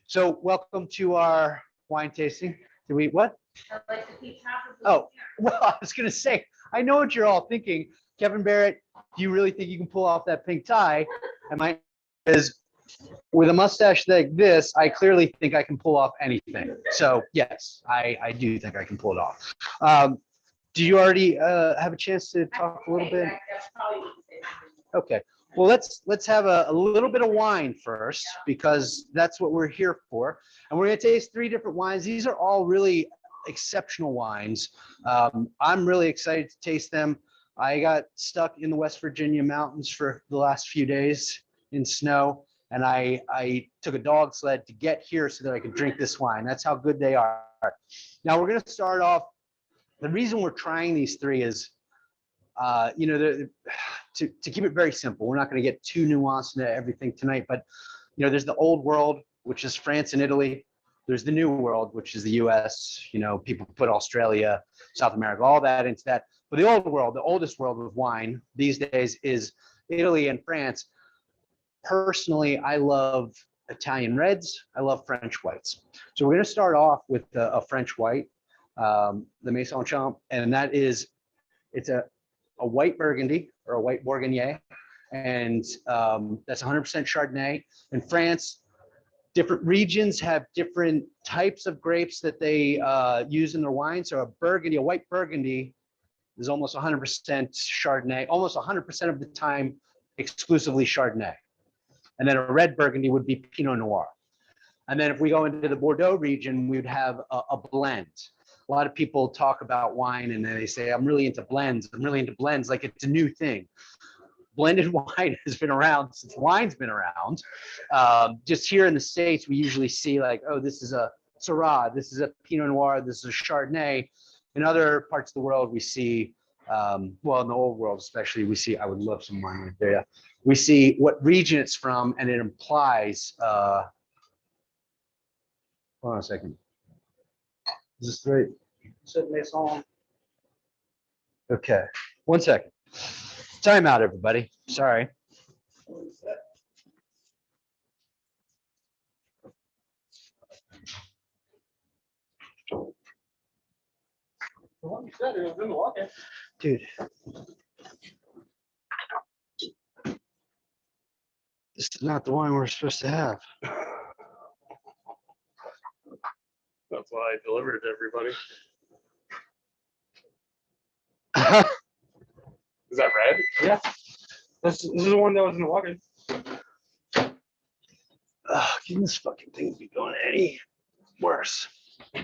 So welcome to our wine tasting. Did we, what? I'd like to keep half of Oh, well, I was gonna say, I know what you're all thinking. Kevin Barrett, do you really think you can pull off that pink tie? Am I, because with a mustache like this, I clearly think I can pull off anything. So yes, I do think I can pull it off. Do you already have a chance to talk a little bit? Okay. Well, let's have a little bit of wine first, because that's what we're here for. And we're going to taste 3 different wines. These are all really exceptional wines. I'm really excited to taste them. I got stuck in the West Virginia mountains for the last few days in snow, and I took a dog sled to get here so that I could drink this wine. That's how good they are. Now we're going to start off. The reason we're trying these 3 is, you know, to keep it very simple. We're not going to get too nuanced into everything tonight, but you know, there's the old world, which is France and Italy. There's the new world, which is the US. You know, people put Australia, South America, all that into that. But the old world, the oldest world of wine these days is Italy and France. Personally, I love Italian reds. I love French whites. So we're going to start off with a French white, the Maison Champy, and that is, it's a white Burgundy or a white Bourgogne, and that's 100% Chardonnay. In France, different regions have different types of grapes that they use in their wine. So a Burgundy, a white Burgundy, is almost 100% Chardonnay, almost 100% of the time exclusively Chardonnay. And then a red Burgundy would be Pinot Noir. And then if we go into the Bordeaux region, we would have a blend. A lot of people talk about wine and they say, I'm really into blends. I'm really into blends, like it's a new thing. Blended wine has been around since wine's been around. Just here in the States, we usually see like, oh, this is a Syrah, this is a Pinot Noir, this is a Chardonnay. In other parts of the world, we see, well, in the old world especially, we see, I would love some wine right there. We see what region it's from, and it implies, hold on a second. Is this right? Maison. Okay, 1 second. Time out, everybody. Sorry. Dude. This is not the wine we're supposed to have. That's why I delivered it to everybody. Is that red? Yeah. This is the one that was in the walk-in. Can this fucking thing be going any worse? All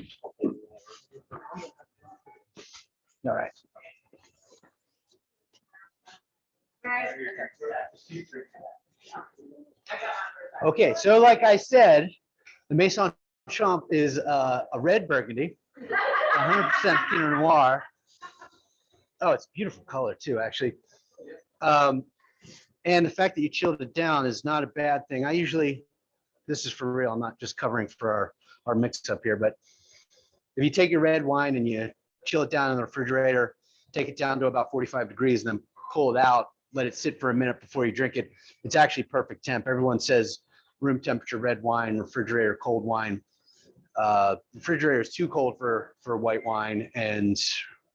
right. Okay, so like I said, the Maison Champy is a red Burgundy, 100% Pinot Noir. Oh, it's a beautiful color too, actually. And the fact that you chilled it down is not a bad thing. I usually, this is for real, I'm not just covering for our mix up here, but if you take your red wine and you chill it down in the refrigerator, take it down to about 45 degrees, and then pull it out, let it sit for a minute before you drink it, it's actually perfect temp. Everyone says room temperature red wine, refrigerator cold wine. Refrigerator is too cold for white wine, and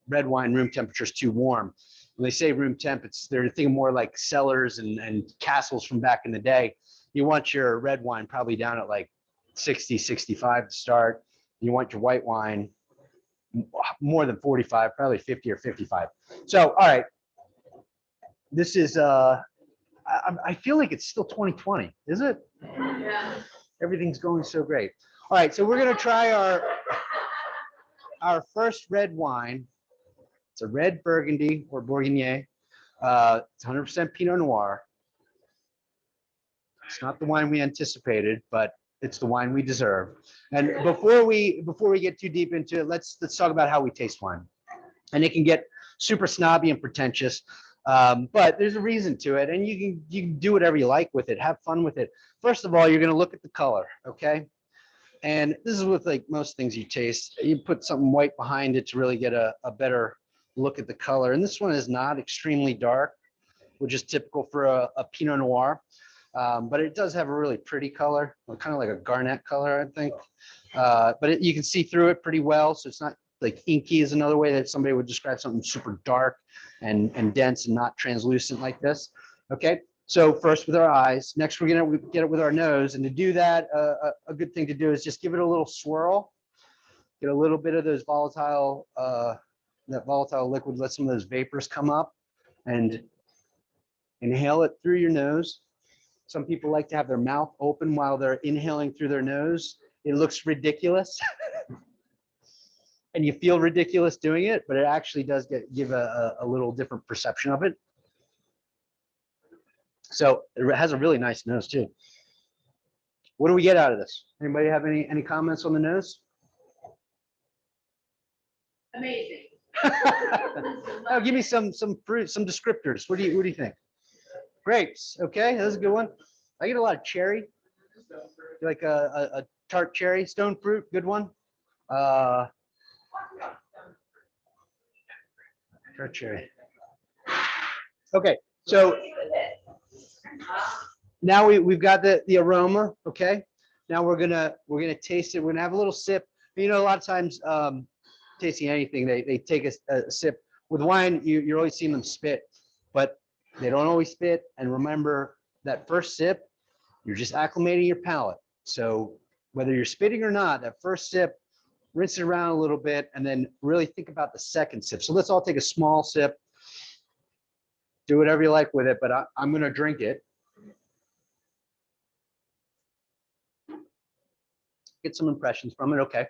red wine room temperature is too warm. When they say room temp, they're thinking more like cellars and castles from back in the day. You want your red wine probably down at like 60, 65 to start. You want your white wine more than 45, probably 50 or 55. So, all right. This is, I feel like it's still 2020, is it? Yeah. Everything's going so great. All right, so we're gonna try our first red wine. It's a red Burgundy or Bourgogne. It's 100% Pinot Noir. It's not the wine we anticipated, but it's the wine we deserve. And before we get too deep into it, let's talk about how we taste wine. And it can get super snobby and pretentious, but there's a reason to it, and you can do whatever you like with it. Have fun with it. First of all, you're going to look at the color, okay? And this is with like most things you taste. You put something white behind it to really get a better look at the color. And this one is not extremely dark, which is typical for a Pinot Noir. but it does have a really pretty color, kind of like a garnet color, I think. But you can see through it pretty well, so it's not like inky is another way that somebody would describe something super dark and dense and not translucent like this. Okay, so first with our eyes. Next, we're gonna get it with our nose, and to do that, a good thing to do is just give it a little swirl. Get a little bit of those volatile, that volatile liquid, let some of those vapors come up, and inhale it through your nose. Some people like to have their mouth open while they're inhaling through their nose. It looks ridiculous. And you feel ridiculous doing it, but it actually does give a little different perception of it. So it has a really nice nose too. What do we get out of this? Anybody have any comments on the nose? Amazing. Oh, give me some fruit, some descriptors. What do you think? Grapes. Okay, that's a good one. I get a lot of cherry, like a tart cherry, stone fruit. Good one. Tart cherry. Okay, so now we've got the aroma. Okay, now we're gonna taste it. We're gonna have a little sip. You know, a lot of times tasting anything, they take a sip. With wine, you're always seeing them spit, but they don't always spit. And remember that first sip, you're just acclimating your palate. So whether you're spitting or not, that first sip, rinse it around a little bit, and then really think about the second sip. So let's all take a small sip. Do whatever you like with it, but I'm going to drink it. Get some impressions from it. Okay.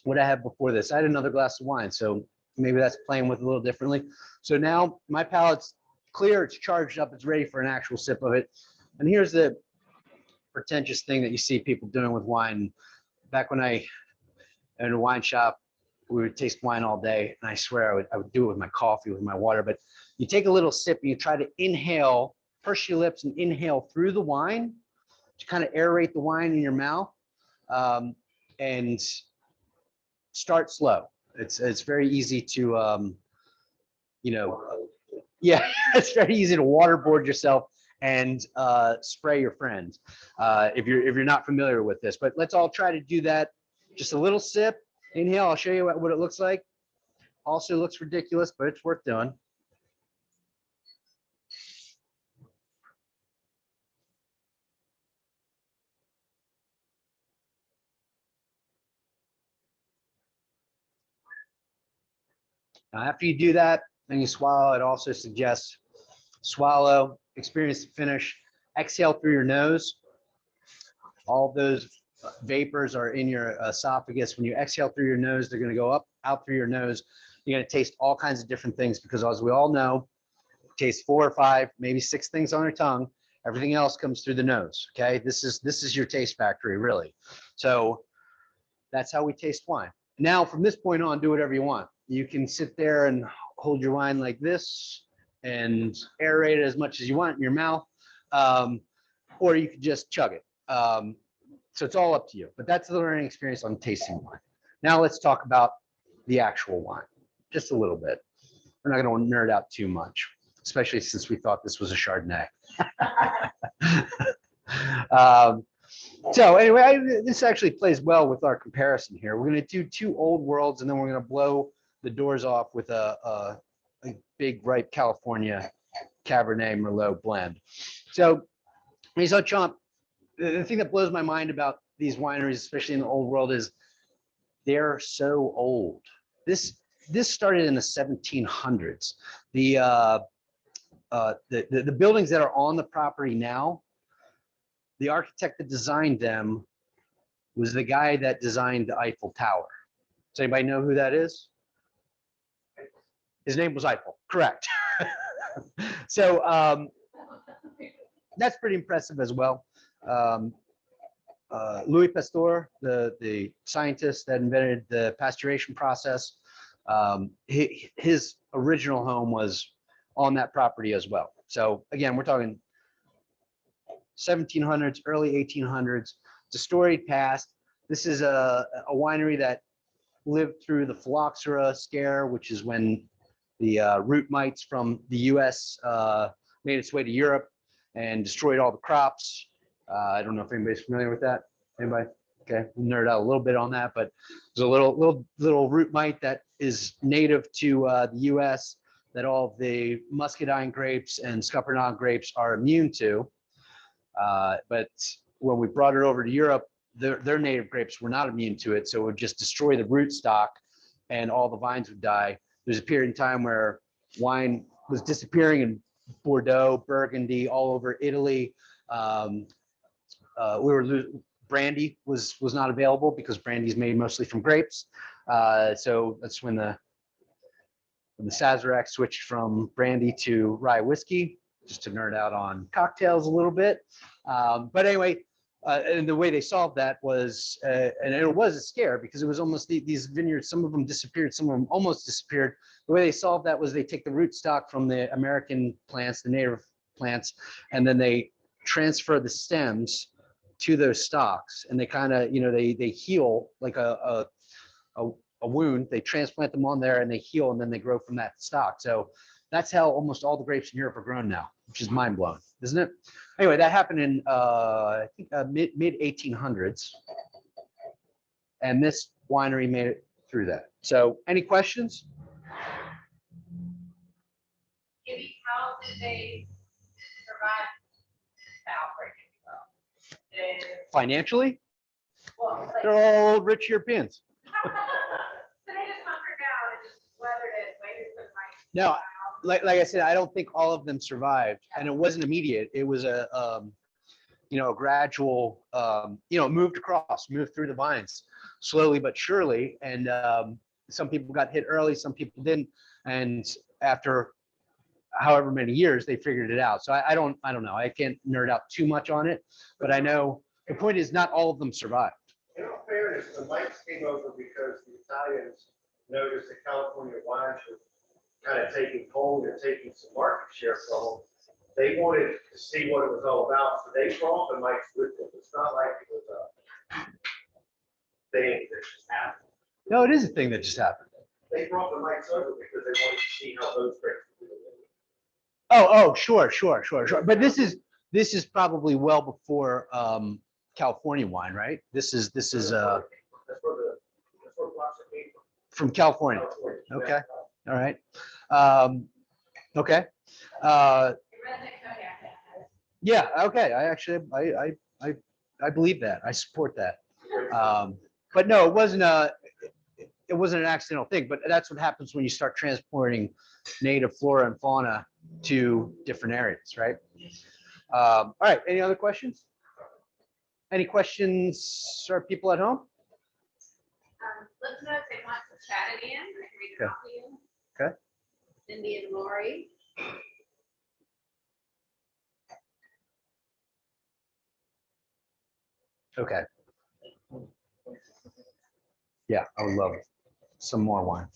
What I had before this, I had another glass of wine, so maybe that's playing with it a little differently. So now my palate's clear, it's charged up, it's ready for an actual sip of it. And here's the pretentious thing that you see people doing with wine. Back when I in a wine shop, we would taste wine all day, and I swear I would do it with my coffee, with my water. But you take a little sip and you try to inhale, purse your lips and inhale through the wine to kind of aerate the wine in your mouth, and start slow. It's very easy to yeah, it's very easy to waterboard yourself and spray your friends if you're not familiar with this. But let's all try to do that. Just a little sip. Inhale. I'll show you what it looks like. Also looks ridiculous, but it's worth doing. Now, after you do that, then you swallow. It also suggests swallow, experience the finish, exhale through your nose. All those vapors are in your esophagus. When you exhale through your nose, they're going to go up, out through your nose. You're going to taste all kinds of different things because, as we all know, taste 4 or 5, maybe 6 things on your tongue. Everything else comes through the nose. Okay, this is your taste factory, really. So that's how we taste wine. Now, from this point on, do whatever you want. You can sit there and hold your wine like this and aerate it as much as you want in your mouth, or you could just chug it. So it's all up to you, but that's the learning experience on tasting wine. Now let's talk about the actual wine, just a little bit. We're not going to nerd out too much, especially since we thought this was a Chardonnay. So anyway, this actually plays well with our comparison here. We're going to do 2 old worlds, and then we're going to blow the doors off with a big ripe California Cabernet Merlot blend. So Maison Champ, the thing that blows my mind about these wineries, especially in the old world, is they're so old. This started in the 1700s. The buildings that are on the property now, the architect that designed them was the guy that designed the Eiffel Tower. Does anybody know who that is? His name was Eiffel, correct. So that's pretty impressive as well. Louis Pasteur, the scientist that invented the pasteurization process, his original home was on that property as well. So again, we're talking 1700s, early 1800s. It's a storied past. This is a winery that lived through the phylloxera scare, which is when the root mites from the US made its way to Europe. and destroyed all the crops. I don't know if anybody's familiar with that. Anybody? Okay, we'll nerd out a little bit on that, but there's a little root mite that is native to the U.S. that all the muscadine grapes and scuppernong grapes are immune to. But when we brought it over to Europe, their native grapes were not immune to it, so it would just destroy the root stock, and all the vines would die. There's a period in time where wine was disappearing in Bordeaux, Burgundy, all over Italy. Brandy was not available because brandy is made mostly from grapes. So that's when the Sazerac switched from brandy to rye whiskey, just to nerd out on cocktails a little bit. But anyway, and the way they solved that was, and it was a scare because it was almost these vineyards, some of them disappeared, some of them almost disappeared. The way they solved that was they take the root stock from the American plants, the native plants, and then they transfer the stems to those stalks, and they kind of, they heal like a wound. They transplant them on there and they heal, and then they grow from that stock. So that's how almost all the grapes in Europe are grown now, which is mind blowing, isn't it? Anyway, that happened in I think mid 1800s, and this winery made it through that. So, any questions? Gibby, how did they survive the outbreak? Financially, Well, like, they're all rich Europeans. so they just hunkered down and just weathered it, waited for the right. No, like I said, I don't think all of them survived, and it wasn't immediate. It was a gradual, moved through the vines slowly but surely. And some people got hit early, some people didn't. And after however many years, they figured it out. So I don't know. I can't nerd out too much on it, but I know the point is not all of them survived. In all fairness, the mites came over because the Italians noticed that California wines were kind of taking hold and taking some market share from them. They wanted to see what it was all about, so they brought the mites with them. It's not like it was a thing that just happened. No, it is a thing that just happened. They brought the mites over because they wanted to see how those grapes were doing. Oh, sure. But this is probably well before California wine, right? This is That's where the blocks are made from California. from. Okay. All right. Okay. Yeah. Okay. I actually, I believe that. I support that. But no, it wasn't an accidental thing. But that's what happens when you start transporting native flora and fauna to different areas, right? All right. Any other questions? Any questions, or people at home? Let's know if they want to chat it in. I can read it Okay. off to you. Okay. Cindy and Lori. Okay. Yeah, I would love some more wine.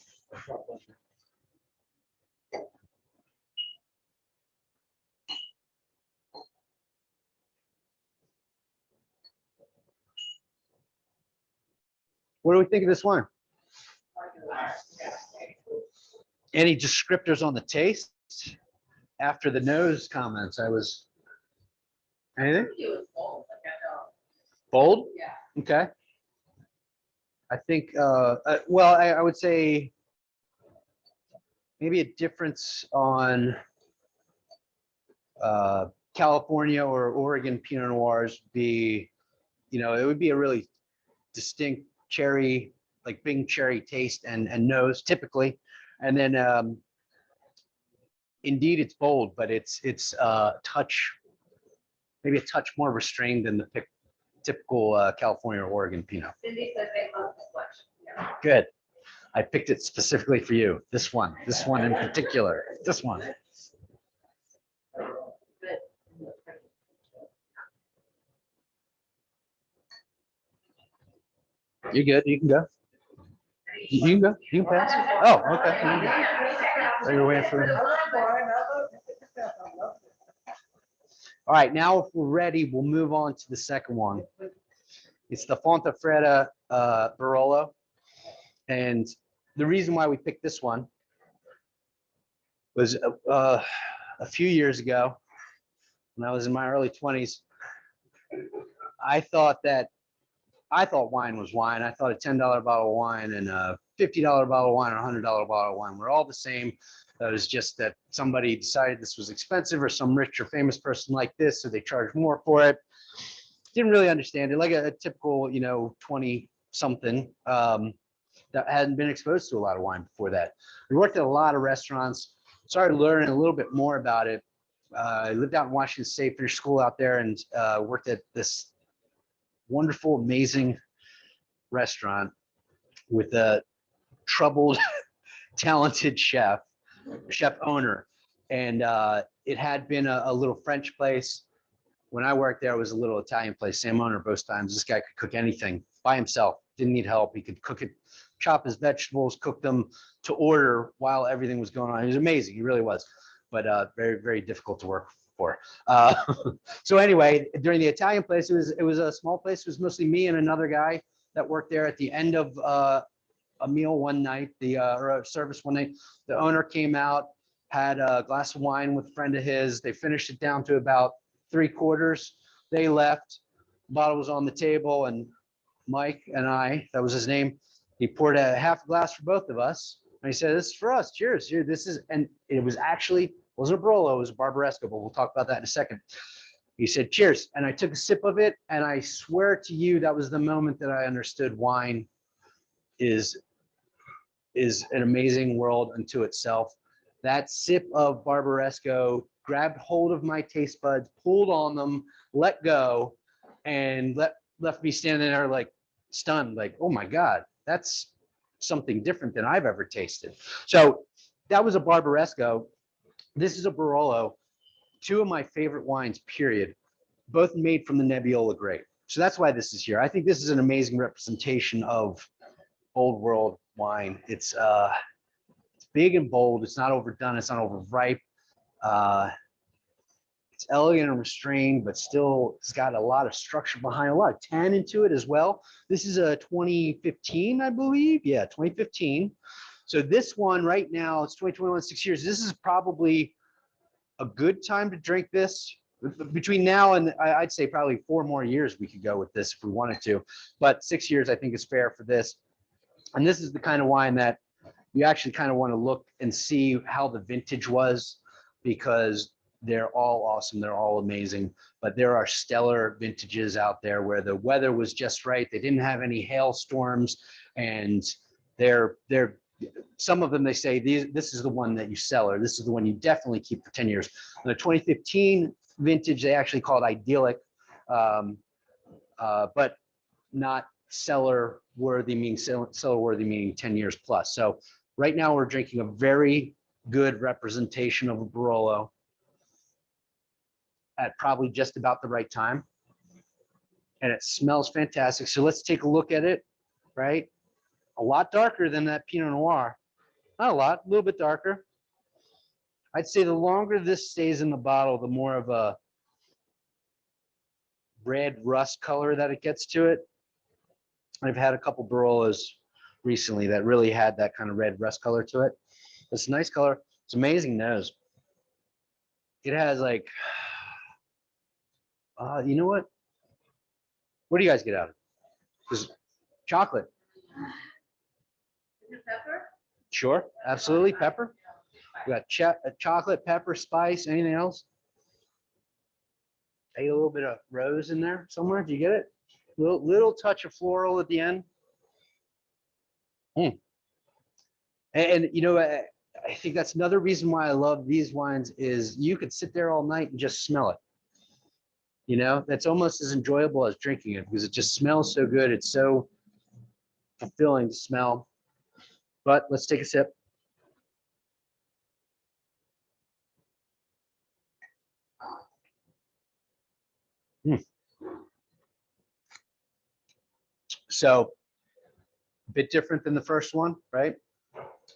What do we think of this wine? Any descriptors on the taste? After the nose comments, anything? It was bold, like I know. Bold? Yeah. Okay. I think, well, I would say maybe a difference on California or Oregon Pinot Noirs would be, it would be a really distinct cherry, like big cherry taste and nose typically. And then indeed it's bold, but it's maybe a touch more restrained than the typical California or Oregon Pinot. Cindy says they love the selection. Yeah. Good. I picked it specifically for you. This one in particular, this one. Good. You're good. You can go. You can go. You can pass. Oh, okay. Are you waiting for? All right. Now, if we're ready, we'll move on to the second one. It's the Fontanafredda Barolo, and the reason why we picked this one was a few years ago. when I was in my early 20s, I thought wine was wine. I thought a $10 bottle of wine and a $50 bottle of wine or $100 bottle of wine were all the same. It was just that somebody decided this was expensive, or some rich or famous person like this, so they charge more for it. Didn't really understand it, like a typical, 20 something that hadn't been exposed to a lot of wine before that. We worked at a lot of restaurants, started learning a little bit more about it. I lived out in Washington State, finished school out there, and worked at this wonderful, amazing restaurant with a troubled, talented chef owner. And it had been a little French place. When I worked there, it was a little Italian place. Same owner both times. This guy could cook anything by himself, didn't need help. He could cook it, chop his vegetables, cook them to order while everything was going on. He was amazing. He really was, but very, very difficult to work for. So anyway, during the Italian place, it was a small place. It was mostly me and another guy that worked there. At the end of a meal one night, or a service one night, the owner came out, had a glass of wine with a friend of his. They finished it down to about 3/4. They left. The bottle was on the table, and Mike and I, that was his name, he poured a half a glass for both of us. And he said, "This is for us. Cheers. Here, this is," and it was actually, wasn't a Barolo, it was a Barbaresco, but we'll talk about that in a second. He said, "Cheers." And I took a sip of it, and I swear to you, that was the moment that I understood wine is an amazing world unto itself. That sip of Barbaresco grabbed hold of my taste buds, pulled on them, let go, and left me standing there like stunned, like, oh my God, that's something different than I've ever tasted. So that was a Barbaresco. This is a Barolo. Two of my favorite wines, period, both made from the Nebbiolo grape. So that's why this is here. I think this is an amazing representation of old world wine. It's big and bold. It's not overdone. It's not overripe. It's elegant and restrained, but still it's got a lot of structure behind, a lot of tannin to it as well. This is a 2015, I believe. Yeah, 2015. So this one right now, it's 2021, 6 years. This is probably a good time to drink this. Between now and I'd say probably 4 more years we could go with this if we wanted to, but 6 years I think is fair for this. And this is the kind of wine that you actually kind of want to look and see how the vintage was, because they're all awesome. They're all amazing, but there are stellar vintages out there where the weather was just right. They didn't have any hailstorms, and they're some of them, they say this is the one that you sell, or this is the one you definitely keep for 10 years. And the 2015 vintage, they actually call it idyllic, but not cellar worthy, meaning cellar worthy, meaning 10 years plus. So right now we're drinking a very good representation of a Barolo at probably just about the right time. And it smells fantastic. So let's take a look at it, right? A lot darker than that Pinot Noir. Not a lot, a little bit darker. I'd say the longer this stays in the bottle, the more of a red rust color that it gets to it. I've had a couple Barolos recently that really had that kind of red rust color to it. It's a nice color. It's amazing nose. It has like, you know what? What do you guys get out of it? Because chocolate. Is it pepper? Sure, absolutely. Pepper. We got chocolate, pepper, spice. Anything else? A little bit of rose in there somewhere. Do you get it? Little touch of floral at the end. And you know, I think that's another reason why I love these wines is you could sit there all night and just smell it. You know, that's almost as enjoyable as drinking it because it just smells so good. It's so fulfilling to smell. But let's take a sip. So a bit different than the first one, right?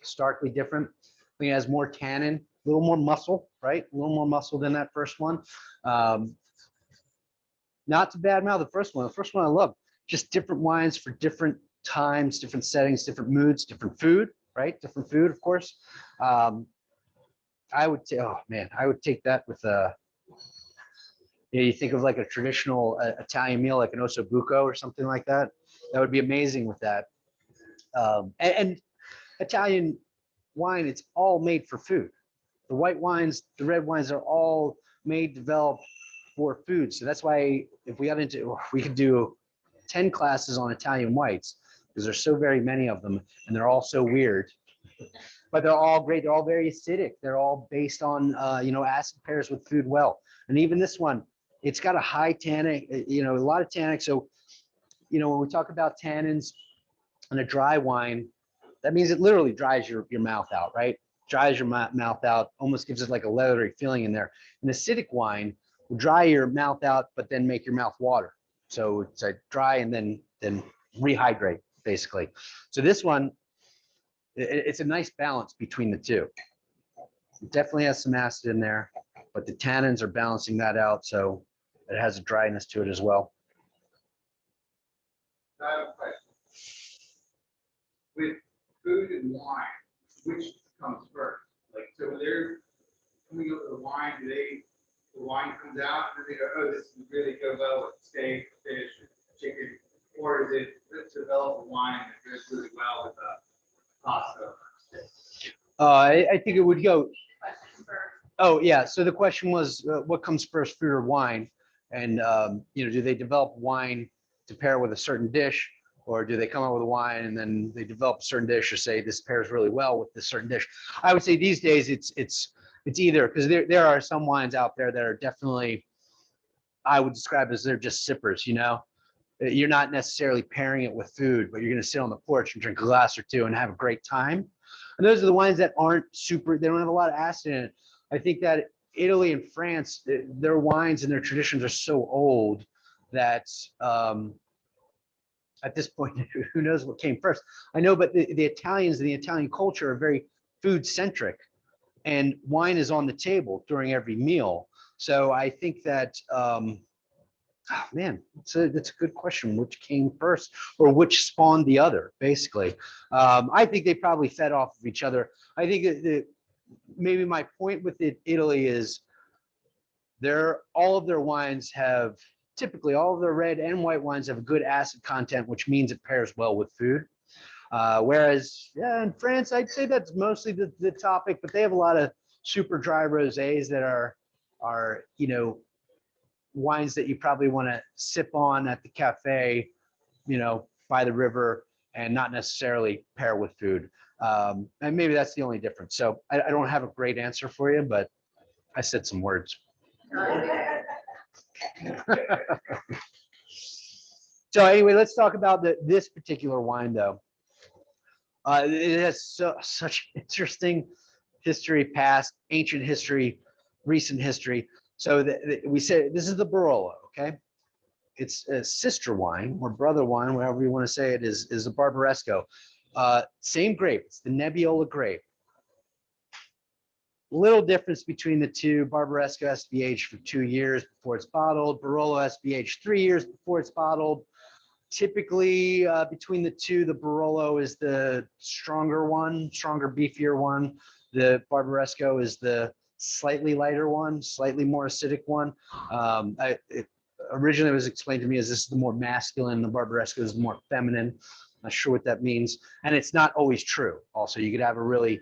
Starkly different. I think it has more tannin, a little more muscle, right? A little more muscle than that first one. Not to badmouth the first one. The first one I love. Just different wines for different times, different settings, different moods, different food, right? Different food, of course. I would take that with You know, you think of like a traditional Italian meal, like an ossobuco or something like that. That would be amazing with that. And Italian wine, it's all made for food. The white wines, the red wines are all made, developed for food. So that's why if we got into, we could do 10 classes on Italian whites because there's so very many of them and they're all so weird, but they're all great. They're all very acidic. They're all based on, you know, acid pairs with food well. And even this one, it's got a high tannic, you know, a lot of tannic. So, you know, when we talk about tannins in a dry wine, that means it literally dries your mouth out, right? Dries your mouth out, almost gives it like a leathery feeling in there. An acidic wine will dry your mouth out, but then make your mouth water. So it's like dry and then rehydrate, basically. So this one, it's a nice balance between the two. It definitely has some acid in there, but the tannins are balancing that out, so it has a dryness to it as well. I have a question. With food and wine, which comes first? Like, so when they're coming up with the wine, the wine comes out and they go, oh, this would really go well with steak, fish, chicken, or is it, let's develop a wine that goes really well with pasta? I think it would go, Question first. oh yeah, so the question was, what comes first, food or wine? And, you know, do they develop wine to pair with a certain dish? Or do they come up with a wine and then they develop a certain dish or say this pairs really well with this certain dish? I would say these days it's either, because there are some wines out there that are definitely, I would describe as they're just sippers, you know? You're not necessarily pairing it with food, but you're gonna sit on the porch and drink a glass or two and have a great time. And those are the wines that aren't super, they don't have a lot of acid in it. I think that Italy and France, their wines and their traditions are so old that at this point, who knows what came first? I know, but the Italians and the Italian culture are very food centric, and wine is on the table during every meal. So I think that, oh man, that's a good question. Which came first, or which spawned the other? Basically, I think they probably fed off of each other. I think that maybe my point with Italy is all of their wines have, typically all of their red and white wines have a good acid content, which means it pairs well with food. Whereas in France, I'd say that's mostly the topic, but they have a lot of super dry rosés that are, you know, wines that you probably want to sip on at the cafe, you know, by the river and not necessarily pair with food. And maybe that's the only difference. So I don't have a great answer for you, but I said some words. So anyway, let's talk about this particular wine though. It has such interesting history, past, ancient history, recent history. So we say this is the Barolo, okay? It's a sister wine or brother wine, whatever you want to say it is a Barbaresco. Same grape, it's the Nebbiolo grape. Little difference between the two. Barbaresco has to be aged for 2 years before it's bottled. Barolo has to be aged 3 years before it's bottled. Typically, between the two, the Barolo is the stronger one, stronger, beefier one. The Barbaresco is the slightly lighter one, slightly more acidic one. Originally, it was explained to me as this is the more masculine, the Barbaresco is more feminine. Not sure what that means, and it's not always true. Also, you could have a really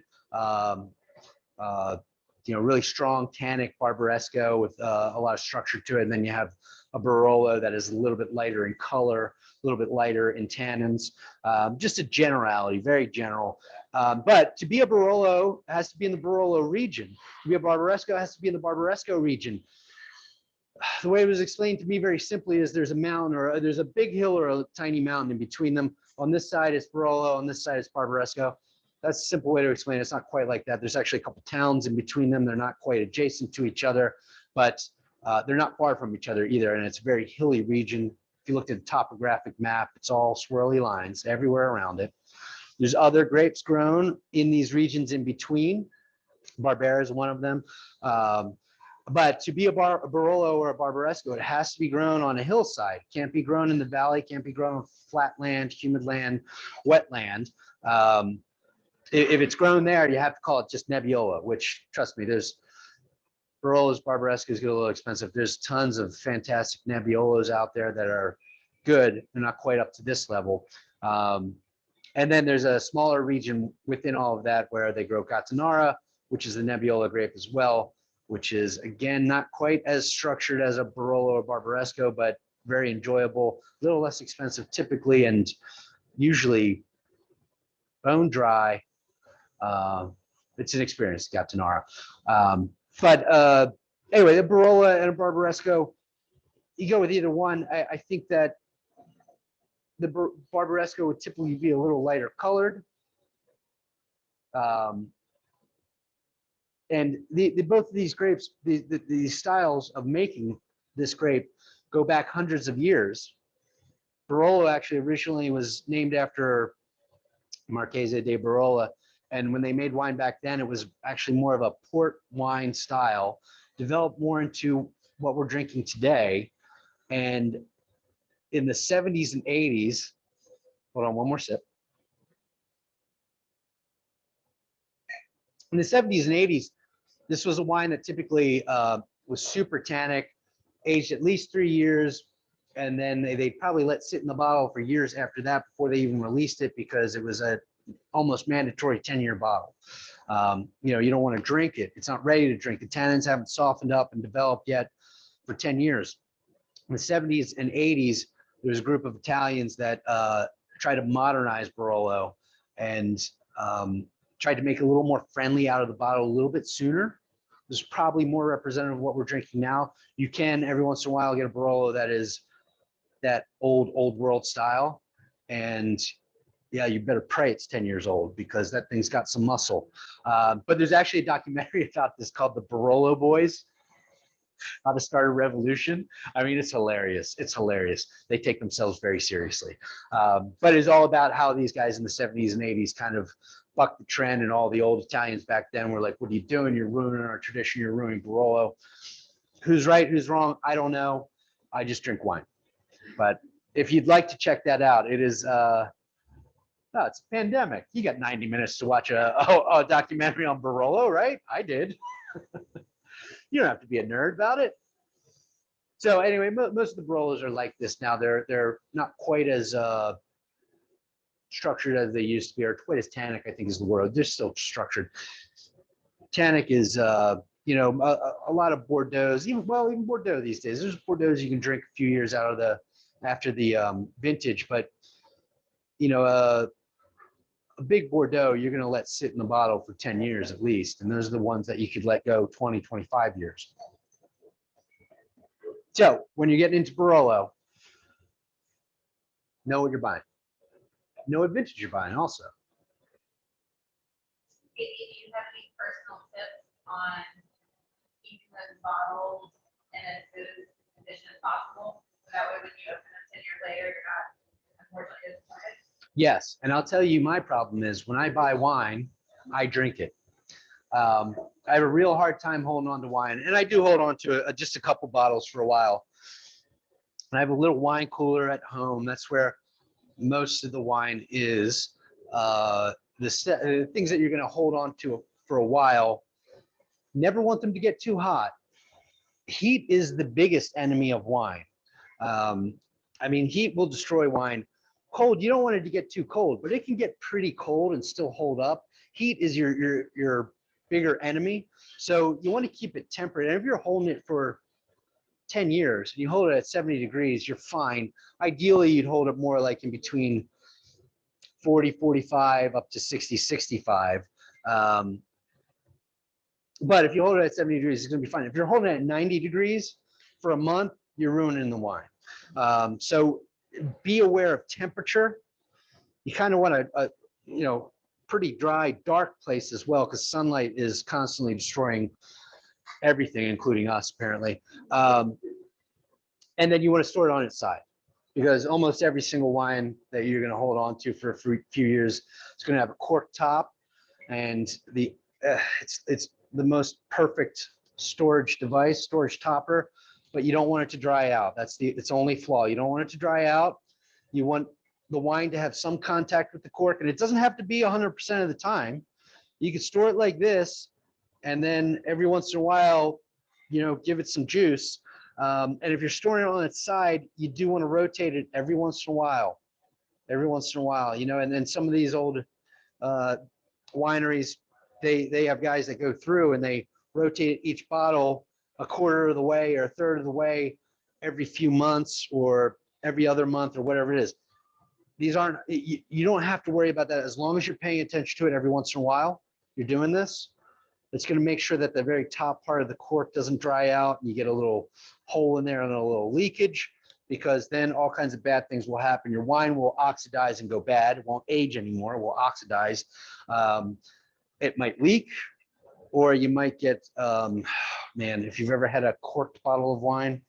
you know, really strong tannic Barbaresco with a lot of structure to it. And then you have a Barolo that is a little bit lighter in color, a little bit lighter in tannins. Just a generality, very general. But to be a Barolo, it has to be in the Barolo region. To be a Barbaresco, it has to be in the Barbaresco region. The way it was explained to me very simply is there's a mountain or there's a big hill or a tiny mountain in between them. On this side is Barolo, on this side is Barbaresco. That's a simple way to explain it. It's not quite like that. There's actually a couple towns in between them. They're not quite adjacent to each other, but they're not far from each other either. And it's a very hilly region. If you looked at the topographic map, it's all swirly lines everywhere around it. There's other grapes grown in these regions in between. Barbera is one of them. But to be a Barolo or a Barbaresco, it has to be grown on a hillside. Can't be grown in the valley, can't be grown on flat land, humid land, wet land. If it's grown there, you have to call it just Nebbiolo, which, trust me, there's Barolos, Barbarescos get a little expensive. There's tons of fantastic Nebbiolos out there that are good. They're not quite up to this level. And then there's a smaller region within all of that where they grow Gattinara, which is the Nebbiolo grape as well, which is, again, not quite as structured as a Barolo or Barbaresco, but very enjoyable, a little less expensive typically, and usually bone dry. It's an experience, Gattinara. But anyway, the Barolo and a Barbaresco, you go with either one. I think that the Barbaresco would typically be a little lighter colored. And both of these grapes, these styles of making this grape go back hundreds of years. Barolo actually originally was named after Marchese de Barolo. And when they made wine back then, it was actually more of a port wine style, developed more into what we're drinking today. And in the 70s and 80s, hold on, one more sip. In the 70s and 80s, this was a wine that typically was super tannic, aged at least 3 years, and then they'd probably let sit in the bottle for years after that before they even released it, because it was a almost mandatory 10-year bottle. You know, you don't want to drink it. It's not ready to drink. The tannins haven't softened up and developed yet for 10 years. In the 70s and 80s, there was a group of Italians that tried to modernize Barolo and tried to make it a little more friendly out of the bottle a little bit sooner. This is probably more representative of what we're drinking now. You can every once in a while get a Barolo that is that old world style, and yeah, you better pray it's 10 years old, because that thing's got some muscle. But there's actually a documentary about this called The Barolo Boys, How to Start a Revolution. I mean, it's hilarious. It's hilarious. They take themselves very seriously. But it's all about how these guys in the 70s and 80s kind of bucked the trend, and all the old Italians back then were like, what are you doing? You're ruining our tradition. You're ruining Barolo. Who's right? Who's wrong? I don't know. I just drink wine. But if you'd like to check that out, it is, no, it's a pandemic. You got 90 minutes to watch a documentary on Barolo, right? I did. You don't have to be a nerd about it. So anyway, most of the Barolos are like this now. They're not quite as structured as they used to be, or quite as tannic, I think is the word. They're still structured. Tannic is, you know, a lot of Bordeaux, even Bordeaux these days. There's Bordeaux you can drink a few years out of after the vintage, but you know, a big Bordeaux, you're going to let sit in the bottle for 10 years at least. And those are the ones that you could let go 20, 25 years. So when you're getting into Barolo, know what you're buying. Know what vintage you're buying also. Maybe do you have any personal tips on keeping those bottles in as good a condition as possible? So that way when you open them 10 years later, you're not unfortunately disappointed. Yes, and I'll tell you my problem is when I buy wine, I drink it. I have a real hard time holding on to wine, and I do hold on to just a couple bottles for a while. And I have a little wine cooler at home. That's where most of the wine is. The things that you're going to hold on to for a while, never want them to get too hot. Heat is the biggest enemy of wine. I mean, heat will destroy wine. Cold, you don't want it to get too cold, but it can get pretty cold and still hold up. Heat is your bigger enemy. So you want to keep it temperate. And if you're holding it for 10 years and you hold it at 70 degrees, you're fine. Ideally, you'd hold it more like in between 40, 45 up to 60, 65. But if you hold it at 70 degrees, it's going to be fine. If you're holding it at 90 degrees for a month, you're ruining the wine. So be aware of temperature. You kind of want a you know, pretty dry, dark place as well, because sunlight is constantly destroying everything, including us, apparently. And then you want to store it on its side, because almost every single wine that you're going to hold on to for a few years is going to have a cork top, and it's the most perfect storage device, storage topper, but you don't want it to dry out. That's its only flaw. You don't want it to dry out. You want the wine to have some contact with the cork, and it doesn't have to be 100% of the time. You can store it like this, and then every once in a while, give it some juice. And if you're storing it on its side, you do want to rotate it every once in a while. And then some of these old wineries, they have guys that go through and they rotate each bottle a quarter of the way or a third of the way every few months or every other month or whatever it is. These aren't, you don't have to worry about that as long as you're paying attention to it every once in a while. You're doing this. It's going to make sure that the very top part of the cork doesn't dry out and you get a little hole in there and a little leakage, because then all kinds of bad things will happen. Your wine will oxidize and go bad. It won't age anymore. It will oxidize. It might leak, or you might get, man, if you've ever had a corked bottle of wine,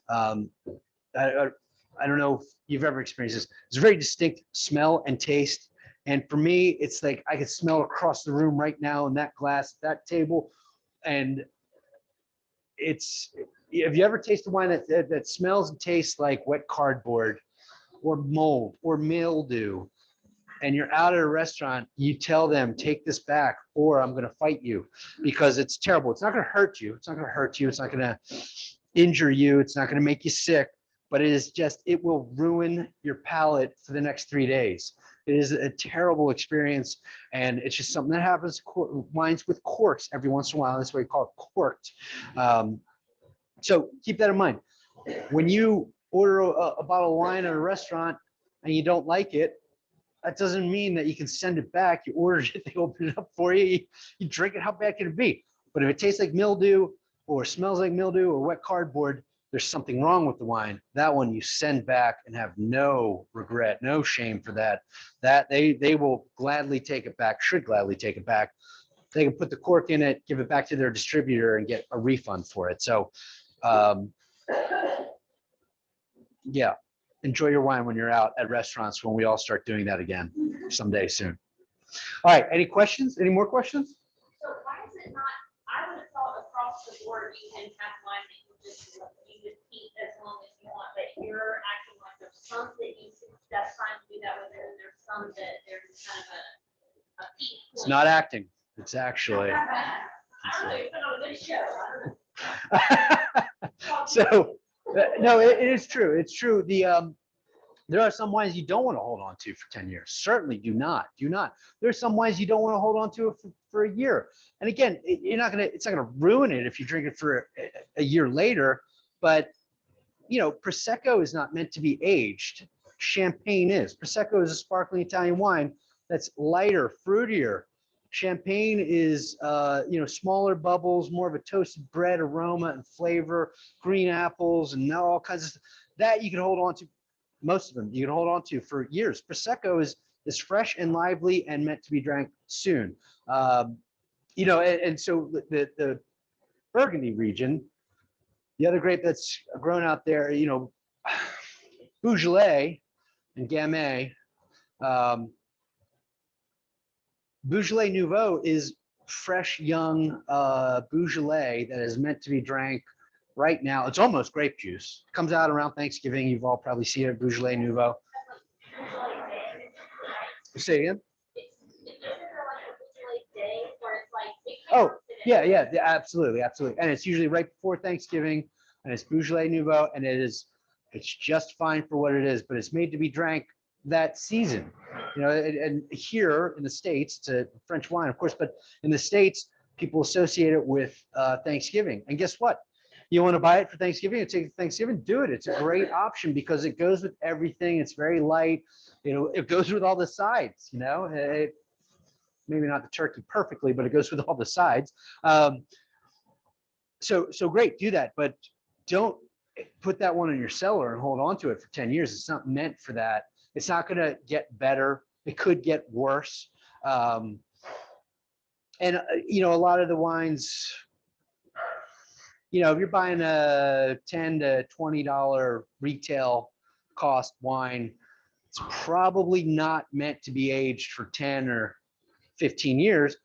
I don't know if you've ever experienced this. It's a very distinct smell and taste. And for me, it's like I can smell across the room right now in that glass, that table. And have you ever tasted wine that smells and tastes like wet cardboard or mold or mildew, and you're out at a restaurant, you tell them, take this back or I'm going to fight you, because it's terrible. It's not going to hurt you. It's not going to hurt you. It's not going to injure you. It's not going to make you sick, but it will ruin your palate for the next 3 days. It is a terrible experience, and it's just something that happens. Wines with corks every once in a while. That's why we call it corked. So keep that in mind. When you order a bottle of wine at a restaurant and you don't like it, that doesn't mean that you can send it back. You ordered it, they open it up for you, you drink it, how bad can it be? But if it tastes like mildew or smells like mildew or wet cardboard, there's something wrong with the wine. That one you send back and have no regret, no shame for that. That they will gladly take it back, should gladly take it back. They can put the cork in it, give it back to their distributor and get a refund for it. So yeah, enjoy your wine when you're out at restaurants, when we all start doing that again someday soon. All right, any questions? Any more questions? So why is it not, I would have thought across the board, you can have wine that you just keep as long as you want, but you're acting like there's some that that's fine to do that with, and there's some that there's kind of a peak. It's not acting. It's actually. I don't know, you put on a good show. So, no, it is true. It's true. There are some wines you don't want to hold on to for 10 years. Certainly do not. There's some wines you don't want to hold on to for a year. And again, it's not going to ruin it if you drink it for a year later. But, Prosecco is not meant to be aged. Champagne is. Prosecco is a sparkling Italian wine that's lighter, fruitier. Champagne is, smaller bubbles, more of a toasted bread aroma and flavor, green apples and all kinds of stuff that you can hold on to. Most of them you can hold on to for years. Prosecco is fresh and lively and meant to be drank soon. And so the Burgundy region, the other grape that's grown out there, Beaujolais and Gamay. Beaujolais Nouveau is fresh, young Beaujolais that is meant to be drank right now. It's almost grape juice. It comes out around Thanksgiving. You've all probably seen it, Beaujolais Nouveau. Say again? Oh, yeah, absolutely. And it's usually right before Thanksgiving, and it's Beaujolais Nouveau, and it's just fine for what it is, but it's made to be drank that season. And here in the States, it's a French wine, of course, but in the States, people associate it with Thanksgiving. And guess what? You want to buy it for Thanksgiving and take it to Thanksgiving, do it. It's a great option because it goes with everything. It's very light. It goes with all the sides, maybe not the turkey perfectly, but it goes with all the sides. So great, do that, but don't put that one in your cellar and hold on to it for 10 years. It's not meant for that. It's not going to get better. It could get worse. And a lot of the wines, if you're buying a $10 to $20 retail cost wine, it's probably not meant to be aged for 10 or 15 years.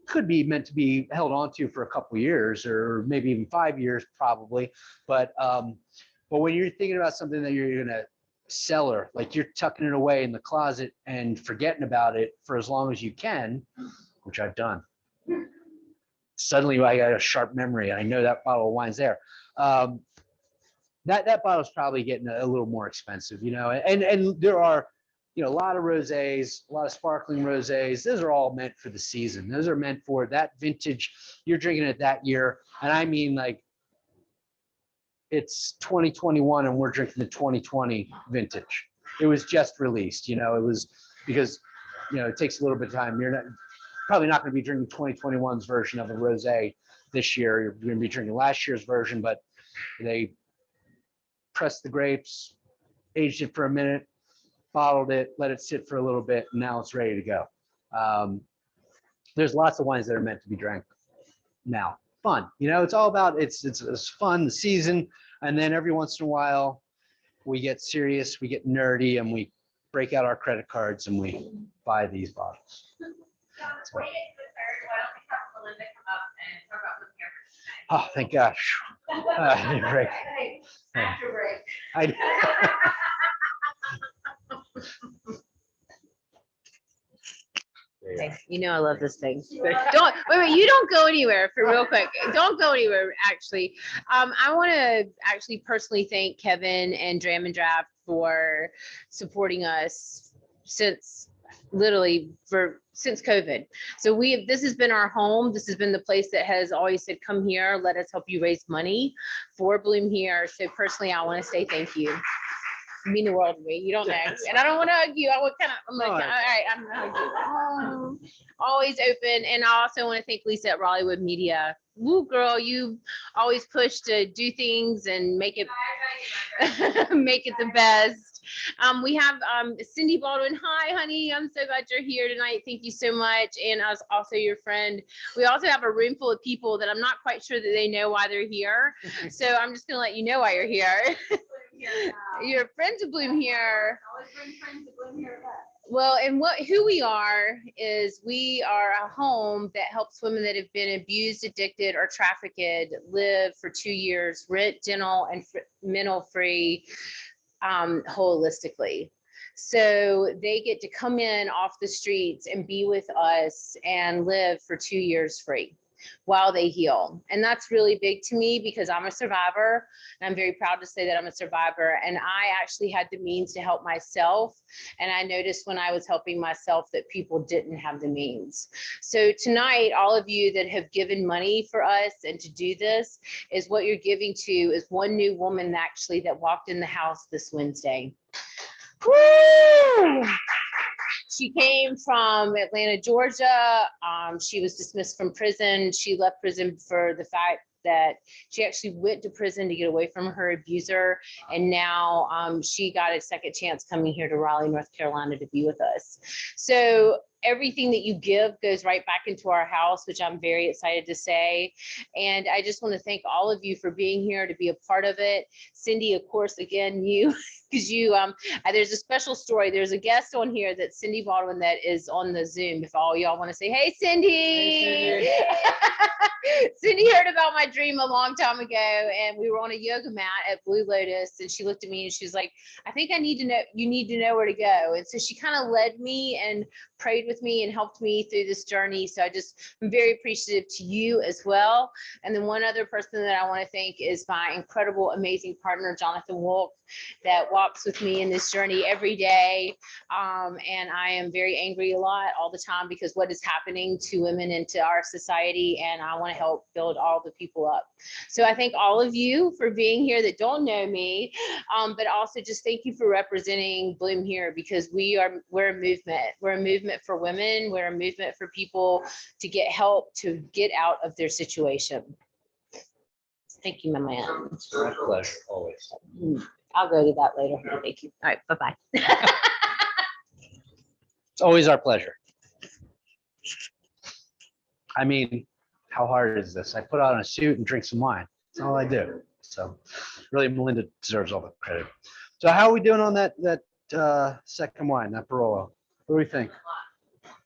Could be meant to be held on to for a couple years or maybe even 5 years, probably. But when you're thinking about something that you're going to cellar, like you're tucking it away in the closet and forgetting about it for as long as you can, which I've done. suddenly I got a sharp memory. I know that bottle of wine's there. That bottle's probably getting a little more expensive, and there are, a lot of rosés, a lot of sparkling rosés. Those are all meant for the season. Those are meant for that vintage. You're drinking it that year. And I mean, like, it's 2021 and we're drinking the 2020 vintage. It was just released, it was because, it takes a little bit of time. You're probably not going to be drinking 2021's version of a rosé this year. You're going to be drinking last year's version, but they pressed the grapes, aged it for a minute, bottled it, let it sit for a little bit, and now it's ready to go. There's lots of wines that are meant to be drank now. Fun, it's all about it's fun, the season, and then every once in a while we get serious, we get nerdy, and we break out our credit cards and we buy these bottles. John, before you get to the third, why don't we have Melinda come up and talk about BLOOMHERE Oh, thank gosh. Break. Hey, after break. I, Okay, I love this thing. Don't wait, you don't go anywhere for real quick. Don't go anywhere, actually. I want to actually personally thank Kevin and Dram and Draught for supporting us since COVID. So this has been our home. This has been the place that has always said, come here, let us help you raise money for BLOOMHERE. So personally, I want to say thank you. You mean the world to me. You don't know. And I don't want to hug you. I'm like, all right, I'm gonna hug you. Always open. And I also want to thank Lisa at Rollywood Media. Woo, girl, you always push to do things and make it make it the best. We have Cindy Baldwin. Hi, honey. I'm so glad you're here tonight. Thank you so much. And as also your friend. We also have a room full of people that I'm not quite sure that they know why they're here. So I'm just gonna let you know why you're here. You're friends of BLOOMHERE. Always bring friends to BLOOMHERE back. Well, and who we are is we are a home that helps women that have been abused, addicted, or trafficked live for 2 years, rent, dental, and mental free, holistically. So they get to come in off the streets and be with us and live for 2 years free while they heal. And that's really big to me because I'm a survivor, and I'm very proud to say that I'm a survivor. And I actually had the means to help myself. And I noticed when I was helping myself that people didn't have the means. So tonight, all of you that have given money for us and to do this is what you're giving to is one new woman actually that walked in the house this Wednesday. Woo! She came from Atlanta, Georgia. She was dismissed from prison. She left prison for the fact that she actually went to prison to get away from her abuser. And now she got a second chance coming here to Raleigh, North Carolina to be with us. So everything that you give goes right back into our house, which I'm very excited to say. And I just want to thank all of you for being here to be a part of it. Cindy, of course, again, you, because there's a special story. There's a guest on here that's Cindy Baldwin that is on the Zoom. If all y'all want to say, hey, Cindy. Hey, Cindy. Cindy heard about my dream a long time ago, and we were on a yoga mat at Blue Lotus, and she looked at me and she was like, I think you need to know where to go. And so she kind of led me and prayed with me and helped me through this journey. So I'm very appreciative to you as well. And then one other person that I want to thank is my incredible, amazing partner, Jonathan Wolk, that walks with me in this journey every day. And I am very angry a lot all the time because what is happening to women and to our society, and I want to help build all the people up. So I thank all of you for being here that don't know me, but also just thank you for representing BLOOMHERE, because we're a movement. We're a movement for women. We're a movement for people to get help to get out of their situation. Thank you, my man. it's my pleasure, always. I'll go to that later. Thank you. All right, bye-bye. It's always our pleasure. I mean, how hard is this? I put on a suit and drink some wine. That's all I do. So really, Melinda deserves all the credit. So how are we doing on that second wine, that Barolo? What do we think?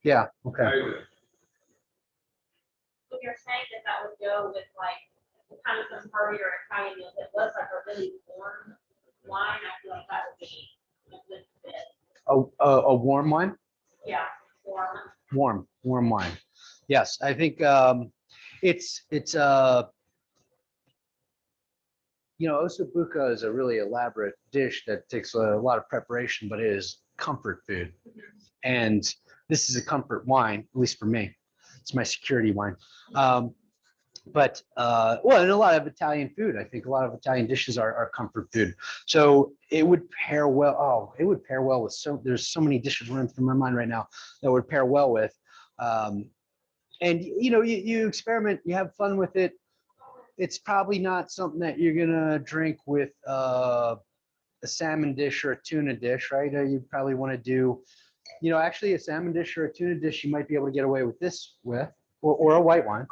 Yeah, okay. So you're saying that would go with like kind of some heartier Italian meals. It was like a really warm wine. I feel like that would be a good fit. A warm wine? Yeah, warm. Warm wine. Yes, I think It's osso buco is a really elaborate dish that takes a lot of preparation, but it is comfort food. And this is a comfort wine, at least for me. It's my security wine. Well, and a lot of Italian food, I think a lot of Italian dishes are comfort food. So it would pair well. Oh, it would pair well with there's so many dishes running through my mind right now that would pair well with. And you experiment, you have fun with it. It's probably not something that you're gonna drink with a salmon dish or a tuna dish, right? You probably want to do, actually a salmon dish or a tuna dish, you might be able to get away with this or a white wine.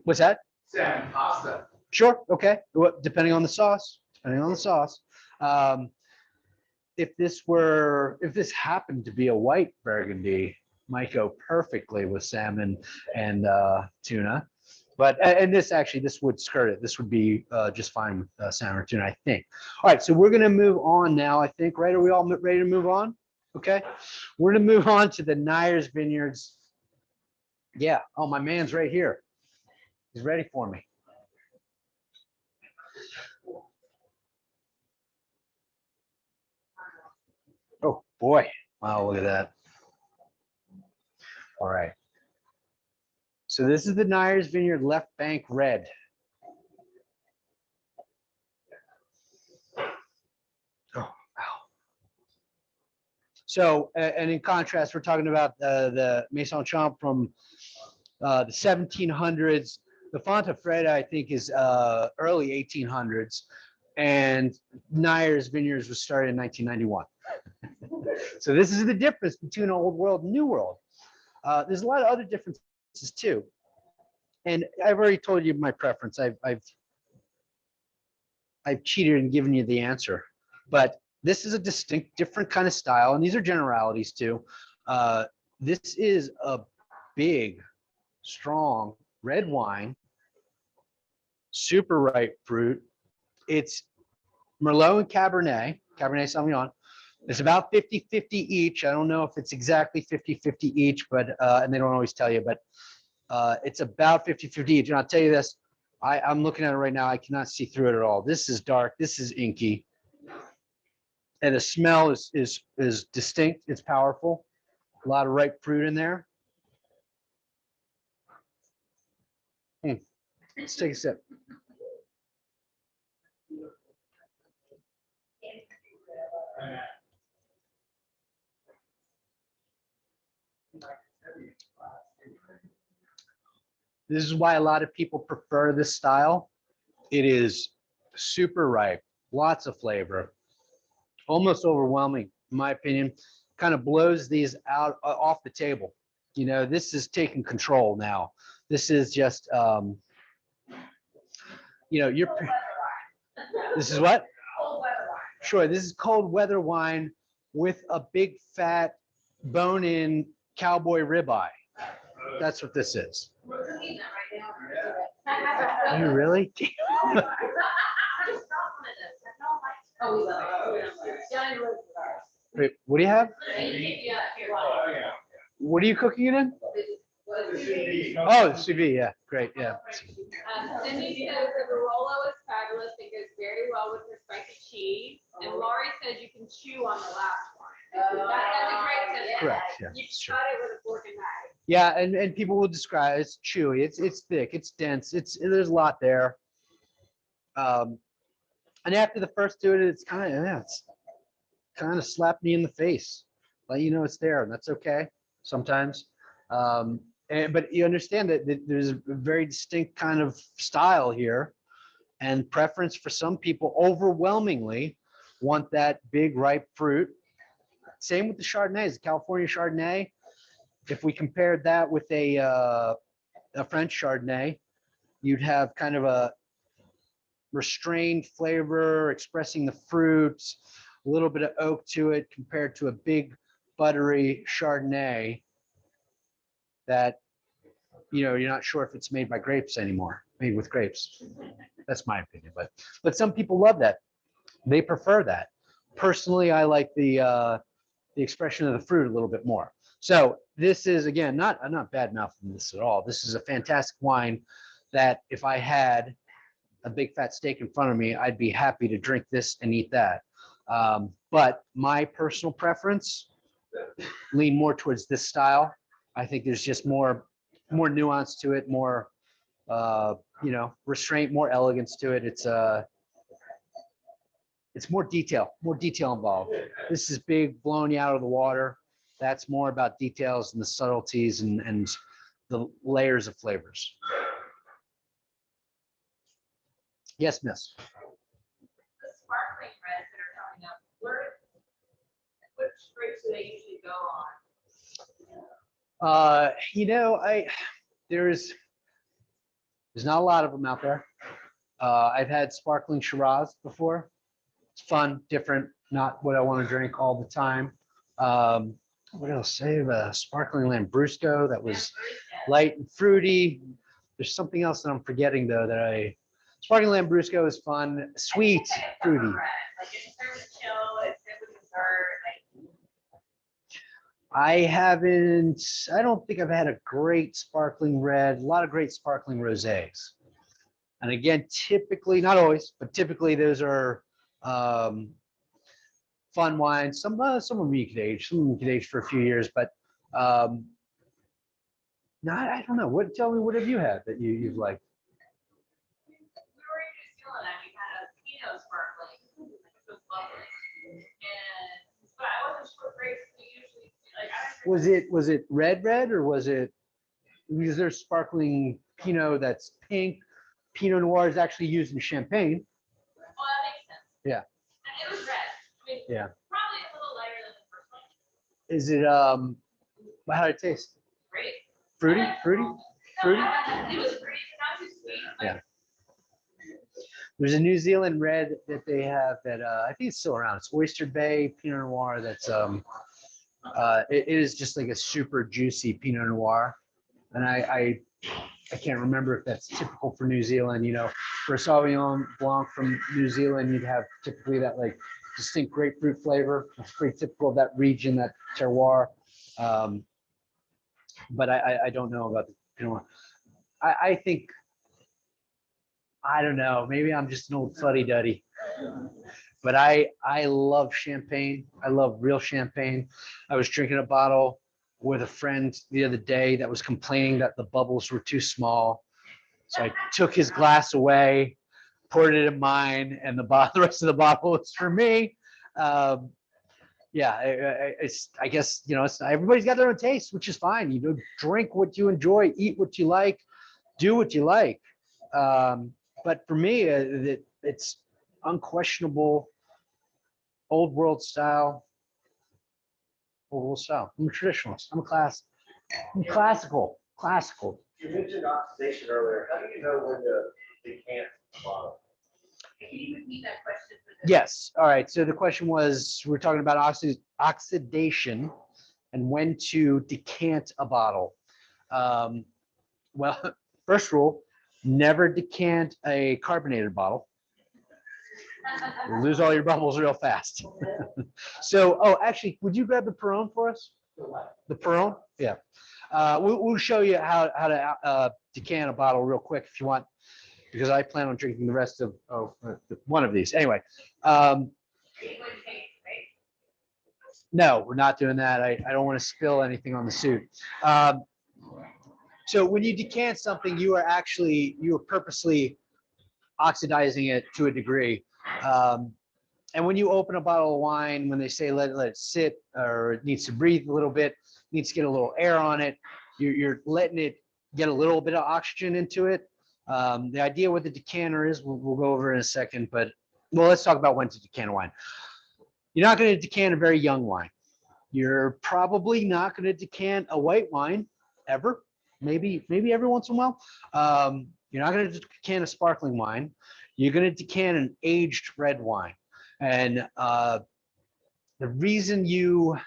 What's that? Salmon pasta. Sure. Okay. Well, depending on the sauce. If this happened to be a white Burgundy, might go perfectly with salmon and tuna. But this would skirt it. This would be just fine with salmon or tuna, I think. All right, so we're gonna move on now, I think, right? Are we all ready to move on? Okay. We're gonna move on to the Neyers Vineyards. Yeah. Oh, my man's right here. He's ready for me. Oh boy. Wow, look at that. All right. So this is the Neyers Vineyard Left Bank Red. Oh, wow. So, and in contrast, we're talking about the Maison Champy from the 1700s. The Fontanafredda, I think, is early 1800s. And Neyers Vineyards was started in 1991. So this is the difference between old world and new world. There's a lot of other differences too. And I've already told you my preference. I've cheated and given you the answer, but this is a distinct, different kind of style, and these are generalities too. This is a big, strong red wine, super ripe fruit. It's Merlot and Cabernet Sauvignon. It's about 50-50 each. I don't know if it's exactly 50-50 each, but and they don't always tell you, but it's about 50-50 each. And I'll tell you this, I'm looking at it right now. I cannot see through it at all. This is dark. This is inky. And the smell is distinct. It's powerful. A lot of ripe fruit in there. Let's take a sip. This is why a lot of people prefer this style. It is super ripe, lots of flavor, almost overwhelming, in my opinion. Kind of blows these out off the table. This is taking control now. This is just, this is what? Cold weather wine. Sure, this is cold weather wine with a big fat bone-in cowboy ribeye. That's what this is. We're cooking that right now. Are you really? I just don't want this. I don't like. Oh, we love it. Johnny lives with ours. Wait, what do you have? Yeah, here. What are you cooking it in? Oh, the sous vide, yeah, great, yeah. Cindy says the Barolo is fabulous. It goes very well with your spicy cheese. And Laurie says you can chew on the last one. That's a great tip. Correct, yeah. You can Sure. cut it with a fork and knife. Yeah, and people will describe it's chewy, it's thick, it's dense, there's a lot there. And after the first two, it's kind of slapped me in the face. Let you know it's there, and that's okay sometimes. But you understand that there's a very distinct kind of style here, and preference for some people overwhelmingly want that big ripe fruit. Same with the Chardonnays, the California Chardonnay. If we compared that with a French Chardonnay, you'd have kind of a restrained flavor expressing the fruits, a little bit of oak to it compared to a big buttery Chardonnay that, you're not sure if it's made by grapes anymore, made with grapes. That's my opinion, but some people love that. They prefer that. Personally, I like the expression of the fruit a little bit more. So this is, again, I'm not bad mouthing this at all. This is a fantastic wine that if I had a big fat steak in front of me, I'd be happy to drink this and eat that. But my personal preference lean more towards this style. I think there's just more nuance to it, more restraint, more elegance to it. It's more detail involved. This is big, blowing you out of the water. That's more about details and the subtleties and the layers of flavors. Yes, miss. The sparkling reds that are coming up, which grapes do they usually go on? There's not a lot of them out there. I've had sparkling Shiraz before. It's fun, different, not what I want to drink all the time. What else? I have a sparkling Lambrusco that was light and fruity. There's something else that I'm forgetting though sparkling Lambrusco is fun, sweet, fruity. Like it's served with chill, it's good with dessert, I don't think I've had a great sparkling red, a lot of great sparkling rosés. And again, typically, not always, but typically those are fun wines. Some of them you could age, some of them you could age for a few years, but no, I don't know. Tell me, what have you had that you've liked? we were in New Zealand and we had a Pinot sparkling, which was lovely. But I wasn't sure grapes we usually like. Was it red or was it, because there's sparkling Pinot that's pink. Pinot Noir is actually used in Champagne. Oh, that makes sense. Yeah. And it was red. I mean, Yeah. probably a little lighter than the first one. Is it, how did it taste? Great. Fruity? Fruity? No, Fruity? it was fruity, but not too sweet. Like, Yeah. There's a New Zealand red that they have that I think it's still around. It's Oyster Bay Pinot Noir. That's it is just like a super juicy Pinot Noir, and I can't remember if that's typical for New Zealand. For a Sauvignon Blanc from New Zealand, you'd have typically that like distinct grapefruit flavor. It's pretty typical of that region, that terroir. But I don't know about the Pinot Noir. I think, I don't know, maybe I'm just an old fuddy-duddy, but I love champagne. I love real champagne. I was drinking a bottle with a friend the other day that was complaining that the bubbles were too small. So I took his glass away, poured it in mine, and the rest of the bottle was for me. I guess, everybody's got their own taste, which is fine. Drink what you enjoy, eat what you like, do what you like. But for me, it's unquestionable old world style. Old world style. I'm a traditionalist. I'm classical. You mentioned oxidation earlier. How do you know when to decant a bottle? can you repeat that question? Yes. All right. So the question was, we're talking about oxidation and when to decant a bottle. Well, first rule, never decant a carbonated bottle. You lose all your bubbles real fast. So, actually, would you grab the Pernod for us? The Pernod? Yeah. We'll show you how to decant a bottle real quick if you want, because I plan on drinking the rest of one of these. Anyway, no, we're not doing that. I don't want to spill anything on the suit. So when you decant something, you are purposely oxidizing it to a degree. And when you open a bottle of wine, when they say let it sit, or it needs to breathe a little bit, needs to get a little air on it, you're letting it get a little bit of oxygen into it. The idea with the decanter is, we'll go over in a second, but let's talk about when to decant a wine. You're not going to decant a very young wine. You're probably not going to decant a white wine ever. Maybe every once in a while. You're not going to decant a sparkling wine. You're going to decant an aged red wine. And the reason you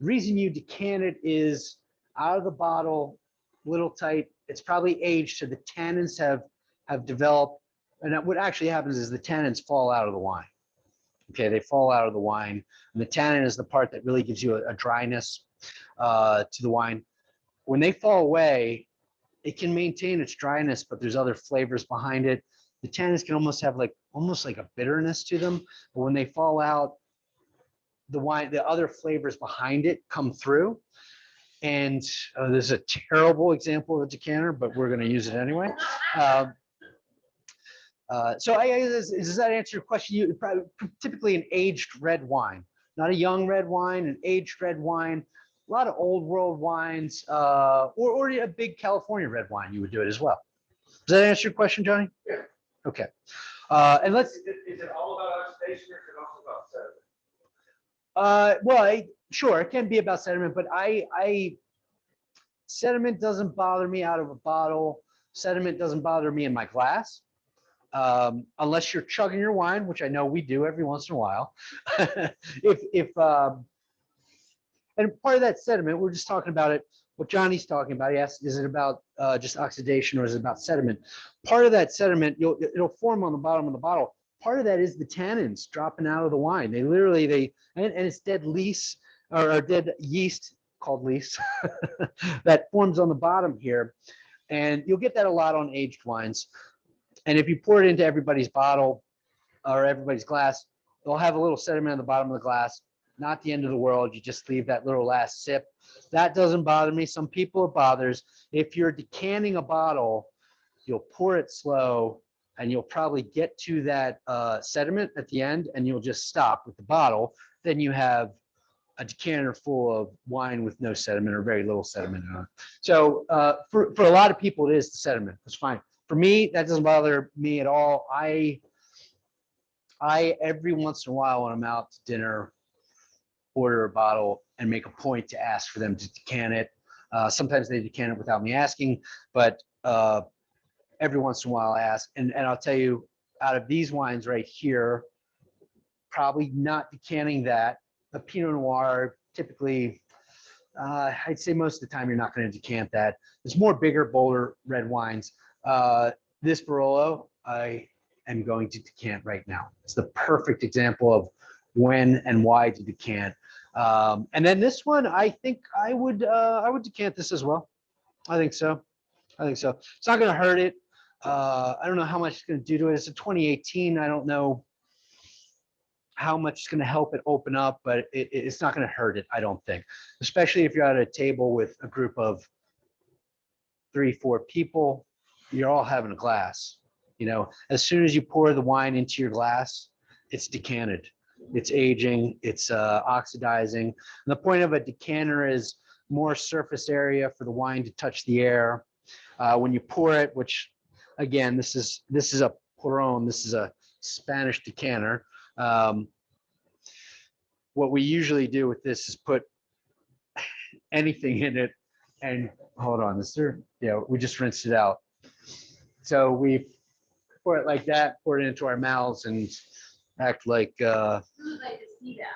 decant it is out of the bottle, little tight. It's probably aged, so the tannins have developed. And what actually happens is the tannins fall out of the wine. Okay, they fall out of the wine. And the tannin is the part that really gives you a dryness to the wine. When they fall away, it can maintain its dryness, but there's other flavors behind it. The tannins can almost have almost like a bitterness to them, but when they fall out, the wine, the other flavors behind it come through. And this is a terrible example of a decanter, but we're going to use it anyway. So does that answer your question? You probably, typically an aged red wine, not a young red wine, an aged red wine. A lot of old world wines, or a big California red wine, you would do it as well. Does that answer your question, Johnny? Yeah. Okay. And let's. Is it all about oxidation or is it also about sediment? Well, sure, it can be about sediment, but sediment doesn't bother me out of a bottle. Sediment doesn't bother me in my glass. Unless you're chugging your wine, which I know we do every once in a while. And part of that sediment, we're just talking about it, what Johnny's talking about. He asked, is it about just oxidation or is it about sediment? Part of that sediment, it'll form on the bottom of the bottle. Part of that is the tannins dropping out of the wine. They literally, and it's dead lees or dead yeast called lees that forms on the bottom here. And you'll get that a lot on aged wines. And if you pour it into everybody's bottle or everybody's glass, they'll have a little sediment on the bottom of the glass. Not the end of the world. You just leave that little last sip. That doesn't bother me. Some people it bothers. If you're decanting a bottle, you'll pour it slow and you'll probably get to that sediment at the end and you'll just stop with the bottle. Then you have a decanter full of wine with no sediment or very little sediment on it. So for a lot of people, it is the sediment. That's fine. For me, that doesn't bother me at all. I every once in a while when I'm out to dinner, order a bottle and make a point to ask for them to decant it. Sometimes they decant it without me asking, but every once in a while I ask. And I'll tell you, out of these wines right here, probably not decanting that. A Pinot Noir, typically, I'd say most of the time you're not going to decant that. It's more bigger, bolder red wines. This Barolo, I am going to decant right now. It's the perfect example of when and why to decant. And then this one, I think I would decant this as well. I think so. It's not going to hurt it. I don't know how much it's going to do to it. It's a 2018. I don't know how much it's going to help it open up, but it's not going to hurt it, I don't think. Especially if you're at a table with a group of 3-4 people, you're all having a glass. You know, as soon as you pour the wine into your glass, it's decanted. It's aging, it's oxidizing. And the point of a decanter is more surface area for the wine to touch the air. When you pour it, which again, this is a Porron, this is a Spanish decanter. What we usually do with this is put anything in it and hold on, we just rinsed it out. So we pour it like that, pour it into our mouths and act like Who would like to see that?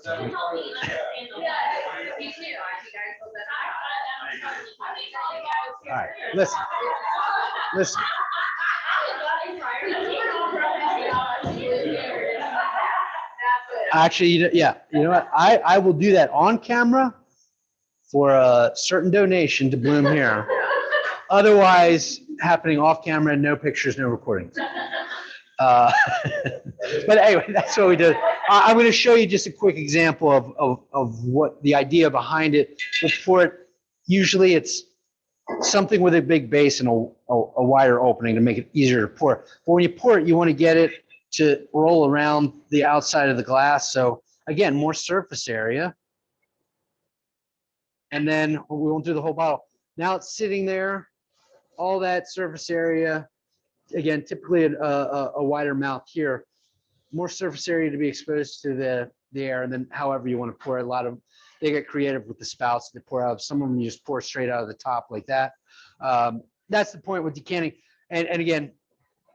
Help me understand the why. Me too. I think I told that. all right, listen. Actually, yeah, you know what? I will do that on camera for a certain donation to BLOOMHERE. Otherwise, happening off camera, no pictures, no recordings. But anyway, that's what we did. I'm going to show you just a quick example of what the idea behind it. We'll pour it. Usually, it's something with a big base and a wider opening to make it easier to pour. But when you pour it, you want to get it to roll around the outside of the glass. So again, more surface area. And then we won't do the whole bottle. Now it's sitting there, all that surface area. Again, typically a wider mouth here, more surface area to be exposed to the air, and then however you want to pour it. They get creative with the spouts they pour out. Some of them you just pour straight out of the top like that. That's the point with decanting. And again,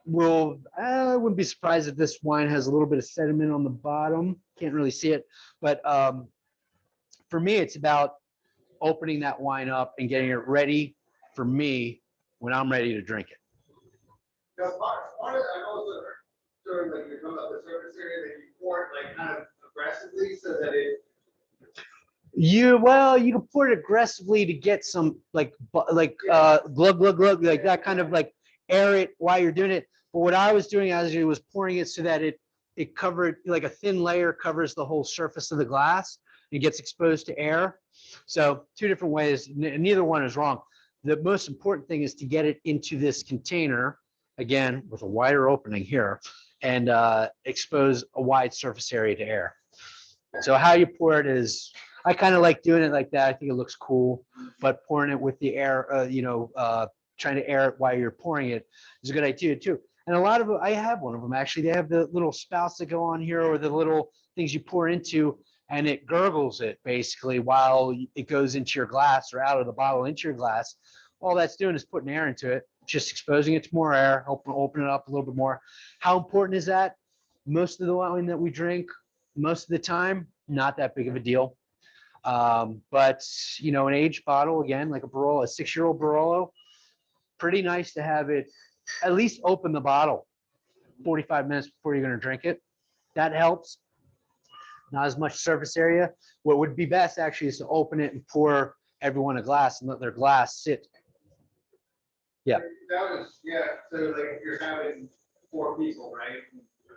I wouldn't be surprised if this wine has a little bit of sediment on the bottom. Can't really see it, but for me, it's about opening that wine up and getting it ready for me when I'm ready to drink it. Now, part of, I've also heard, sort of like you're talking about the surface area that you pour it like kind of aggressively so that it, Well, you can pour it aggressively to get some glug glug glug, like that kind of like air it while you're doing it. But what I was doing as I was pouring it so that it covered, like a thin layer covers the whole surface of the glass and gets exposed to air. So two different ways, neither one is wrong. The most important thing is to get it into this container, again, with a wider opening here, and expose a wide surface area to air. So how you pour it is, I kind of like doing it like that. I think it looks cool, but pouring it with the air, trying to air it while you're pouring it is a good idea too. And a lot of, I have one of them actually. They have the little spouts that go on here, or the little things you pour into, and it gurgles it basically while it goes into your glass or out of the bottle into your glass. All that's doing is putting air into it, just exposing it to more air, open it up a little bit more. How important is that? Most of the wine that we drink, most of the time, not that big of a deal. But an aged bottle, again, like a Barolo, a 6-year-old Barolo, pretty nice to have it at least open the bottle 45 minutes before you're going to drink it. That helps. Not as much surface area. What would be best actually is to open it and pour everyone a glass and let their glass sit. Yeah. that was, yeah, so like if you're having 4 people, right?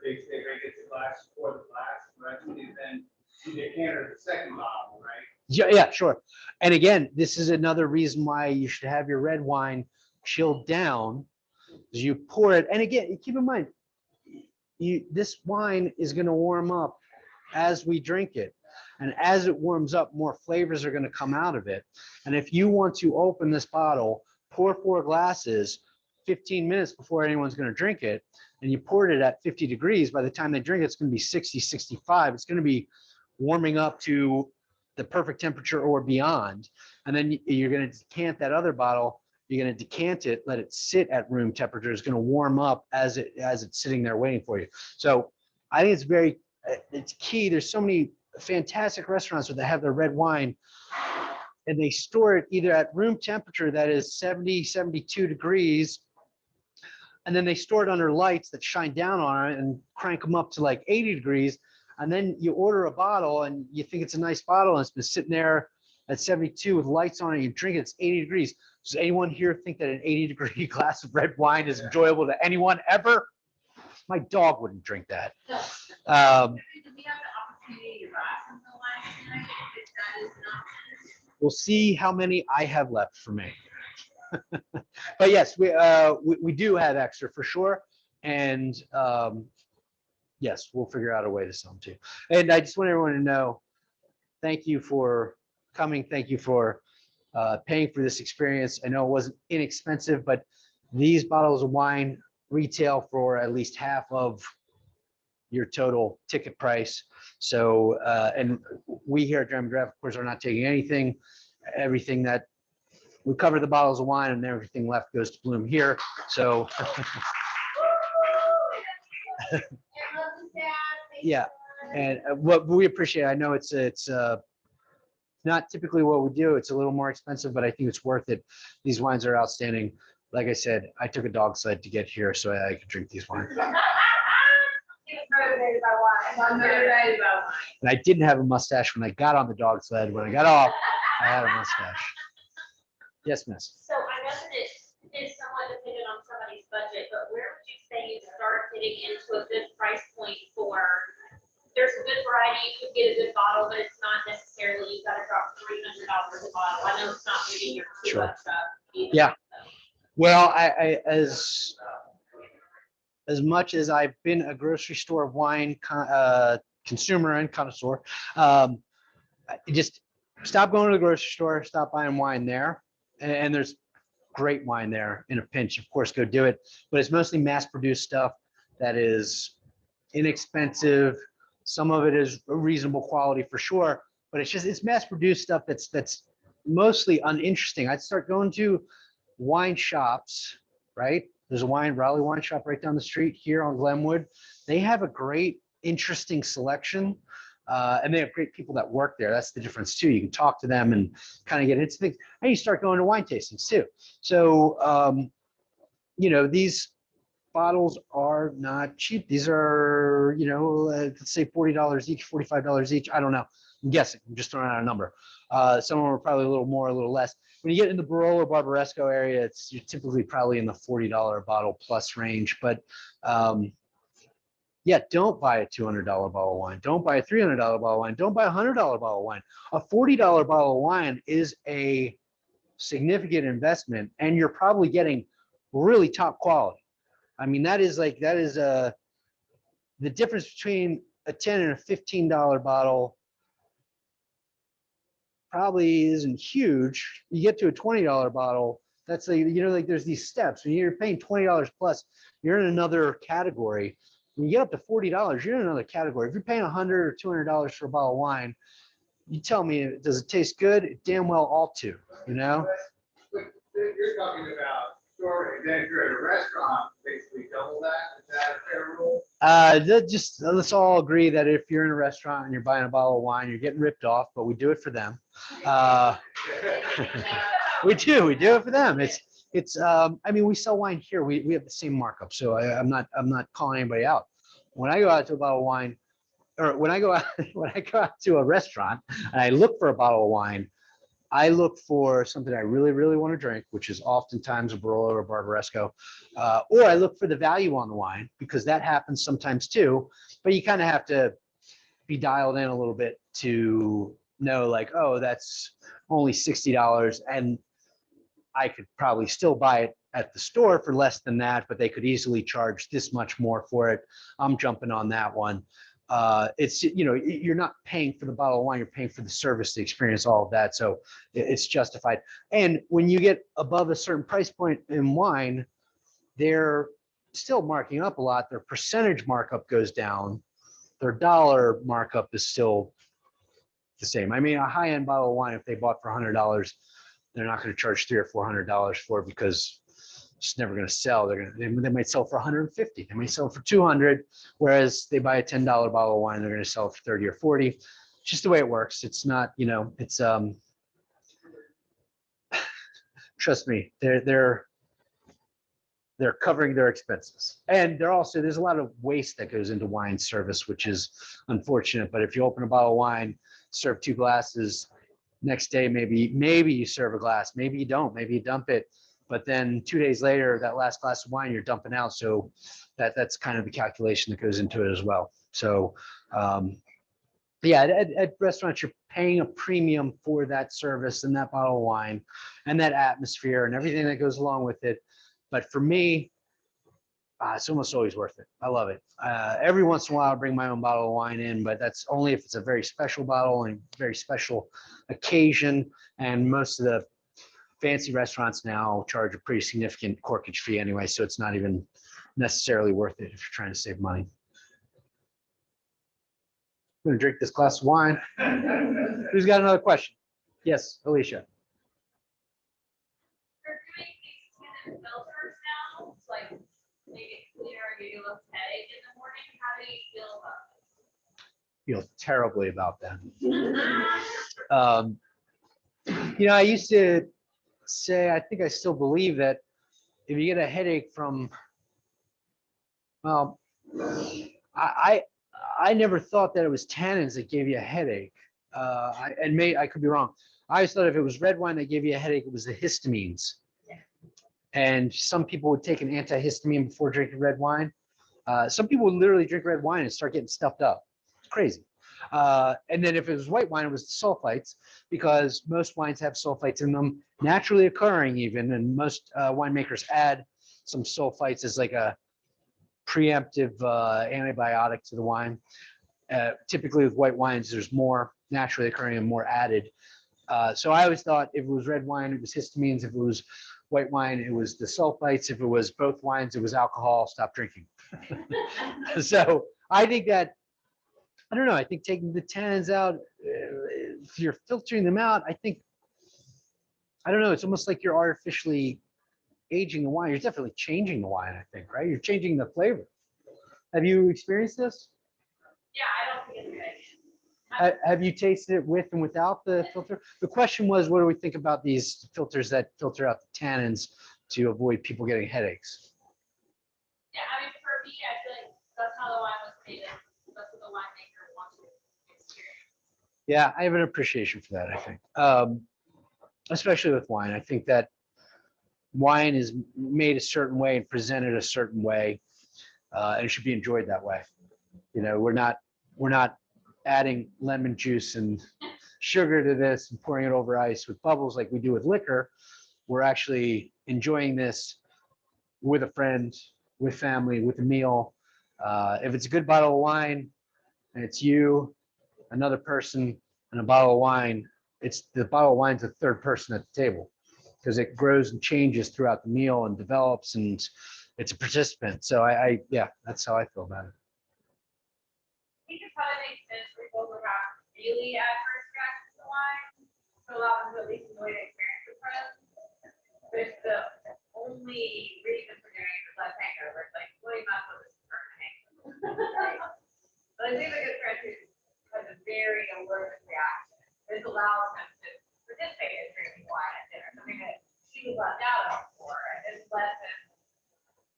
They drink it to glass, pour the glass, right? And then you decanter the second bottle, right? Yeah, sure. And again, this is another reason why you should have your red wine chilled down. Is you pour it, and again, keep in mind, this wine is going to warm up as we drink it, and as it warms up, more flavors are going to come out of it. And if you want to open this bottle, pour 4 glasses 15 minutes before anyone's going to drink it, and you poured it at 50 degrees, by the time they drink it, it's going to be 60, 65. It's going to be warming up to the perfect temperature or beyond. And then you're going to decant that other bottle. You're going to decant it, let it sit at room temperature. It's going to warm up as it's sitting there waiting for you. So I think it's key. There's so many fantastic restaurants where they have their red wine and they store it either at room temperature, that is 70, 72 degrees, and then they store it under lights that shine down on it and crank them up to like 80 degrees. And then you order a bottle and you think it's a nice bottle and it's been sitting there at 72 with lights on it. You drink it, it's 80 degrees. Does anyone here think that an 80-degree glass of red wine is enjoyable to anyone ever? My dog wouldn't drink that. Do we have the opportunity to buy some of the wine tonight? If that is not. We'll see how many I have left for me. But yes, we do have extra for sure. And yes, we'll figure out a way to sell them too. And I just want everyone to know, thank you for coming. Thank you for paying for this experience. I know it wasn't inexpensive, but these bottles of wine retail for at least half of your total ticket price. So, and we here at Dram and Draught, of course, are not taking anything. Everything that we cover the bottles of wine, and everything left goes to BLOOMHERE. So, yeah, and what we appreciate, I know it's not typically what we do. It's a little more expensive, but I think it's worth it. These wines are outstanding. Like I said, I took a dog sled to get here so I could drink these wines. Motivated by wine. I'm motivated by wine. And I didn't have a mustache when I got on the dog sled. When I got off, I had a mustache. Yes, miss. So I know that it's somewhat dependent on somebody's budget, but where would you say you start getting into a good price point for? There's a good variety, you could get a good bottle, but it's not necessarily you got to drop $300 a bottle. I know it's not maybe your Sure. $2 either. Yeah. Well, I as much as I've been a grocery store wine consumer and connoisseur, just stop going to the grocery store, stop buying wine there. And there's great wine there in a pinch. Of course, go do it. But it's mostly mass-produced stuff that is inexpensive. Some of it is reasonable quality for sure, but it's mass-produced stuff that's mostly uninteresting. I'd start going to wine shops, right? There's a Raleigh wine shop right down the street here on Glenwood. They have a great, interesting selection, and they have great people that work there. That's the difference too. You can talk to them and kind of get into things. And you start going to wine tastings too. So, these bottles are not cheap. These are, you know, let's say $40 each, $45 each. I don't know. I'm guessing. I'm just throwing out a number. Some of them are probably a little more, a little less. When you get in the Barolo Barbaresco area, you're typically probably in the $40 bottle plus range. But yeah, don't buy a $200 bottle of wine. Don't buy a $300 bottle of wine. Don't buy a $100 bottle of wine. A $40 bottle of wine is a significant investment, and you're probably getting really top quality. I mean, that is the difference between a $10 and a $15 bottle probably isn't huge. You get to a $20 bottle, that's like, you know, like there's these steps. When you're paying $20 plus, you're in another category. When you get up to $40, you're in another category. If you're paying $100 or $200 for a bottle of wine, you tell me, does it taste good? It damn well ought to, you know? But you're talking about storing, then if you're at a restaurant, basically double that, is that a fair rule? Let's all agree that if you're in a restaurant and you're buying a bottle of wine, you're getting ripped off, but we do it for them. We do it for them. I mean, we sell wine here. We have the same markup. So I'm not calling anybody out. When I go out to a bottle of wine, or when I go out to a restaurant and I look for a bottle of wine, I look for something I really, really want to drink, which is oftentimes a Barolo or Barbaresco, or I look for the value on the wine, because that happens sometimes too. But you kind of have to be dialed in a little bit to know, like, oh, that's only $60, and I could probably still buy it at the store for less than that, but they could easily charge this much more for it. I'm jumping on that one. It's, you know, you're not paying for the bottle of wine, you're paying for the service, the experience, all of that. So it's justified. And when you get above a certain price point in wine, they're still marking up a lot. Their percentage markup goes down. Their dollar markup is still the same. I mean, a high-end bottle of wine, if they bought for $100, they're not going to charge $300 or $400 for it, because it's never going to sell. They might sell for $150. They might sell for $200, whereas they buy a $10 bottle of wine, they're going to sell for $30 or $40. It's just the way it works. It's not, you know, it's trust me, they're covering their expenses, and there's a lot of waste that goes into wine service, which is unfortunate. But if you open a bottle of wine, serve 2 glasses, next day maybe you serve a glass, maybe you don't, maybe you dump it. But then 2 days later, that last glass of wine you're dumping out. So that's kind of the calculation that goes into it as well. So yeah, at restaurants, you're paying a premium for that service and that bottle of wine and that atmosphere and everything that goes along with it. But for me, it's almost always worth it. I love it. Every once in a while, I bring my own bottle of wine in, but that's only if it's a very special bottle and very special occasion. And most of the fancy restaurants now charge a pretty significant corkage fee anyway, so it's not even necessarily worth it if you're trying to save money. I'm gonna drink this glass of wine. Who's got another question? Yes, Alicia. They're doing these tinted filters now, it's like make it clear, give you a little headache in the morning. How do you feel about Feel terribly about that. You know, I used to say, I think I still believe that if you get a headache from, well, I never thought that it was tannins that gave you a headache. I could be wrong. I always thought if it was red wine that gave you a headache, it was the histamines. And some people would take an antihistamine before drinking red wine. Some people would literally drink red wine and start getting stuffed up. It's crazy. And then if it was white wine, it was the sulfites, because most wines have sulfites in them, naturally occurring even, and most winemakers add some sulfites as like a preemptive antibiotic to the wine. Typically with white wines, there's more naturally occurring and more added. So I always thought if it was red wine, it was histamines. If it was white wine, it was the sulfites. If it was both wines, it was alcohol. Stop drinking. So I think that, I don't know, I think taking the tannins out, if you're filtering them out, I think, I don't know, it's almost like you're artificially aging the wine. You're definitely changing the wine, I think, right? You're changing the flavor. Have you experienced this? Yeah, I don't think it's a good idea. Have you tasted it with and without the filter? The question was, what do we think about these filters that filter out the tannins to avoid people getting headaches? Yeah, I me, I feel like that's how the wine was created. That's what the winemaker wants to experience. Yeah, I have an appreciation for that, I think. Especially with wine. I think that wine is made a certain way and presented a certain way, and it should be enjoyed that way. You know, we're not adding lemon juice and sugar to this and pouring it over ice with bubbles like we do with liquor. We're actually enjoying this with a friend, with family, with a meal. If it's a good bottle of wine and it's you, another person, and a bottle of wine, it's the bottle of wine's the third person at the table because it grows and changes throughout the meal and develops, and it's a participant. So yeah, that's how I feel about it. I think it probably makes sense for people who have really adverse reactions to wine, to allow them to at least enjoy the experience with friends. But if the only reason for doing it is less hangover, it's like, well, you might as well just burn the hangover. But I think a good friend who has a very allergic reaction, this allows him to participate in drinking wine at dinner, something that she was left out of before, and it's lessens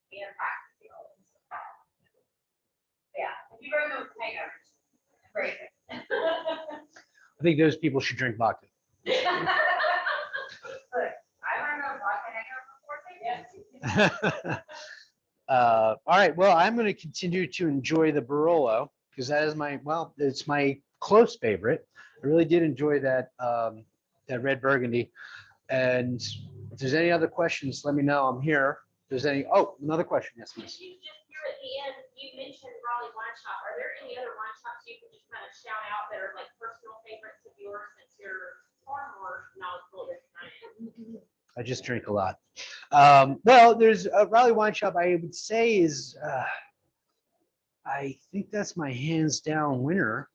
the impact of the feelings. Yeah, if you burn those hangovers, embrace it. I think those people should drink vodka. Look, I learned about vodka hangover before, yes. All right, well, I'm going to continue to enjoy the Barolo because that is it's my close favorite. I really did enjoy that that red Burgundy. And if there's any other questions, let me know. I'm here. If there's another question, yes, miss. You just here at the end, you mentioned Raleigh Wine Shop. Are there any other wine shops you can just kind of shout out that are like personal favorites of yours since you're far more knowledgeable than I am? I just drink a lot. Well, there's a Raleigh Wine Shop I would say is, I think that's my hands down winner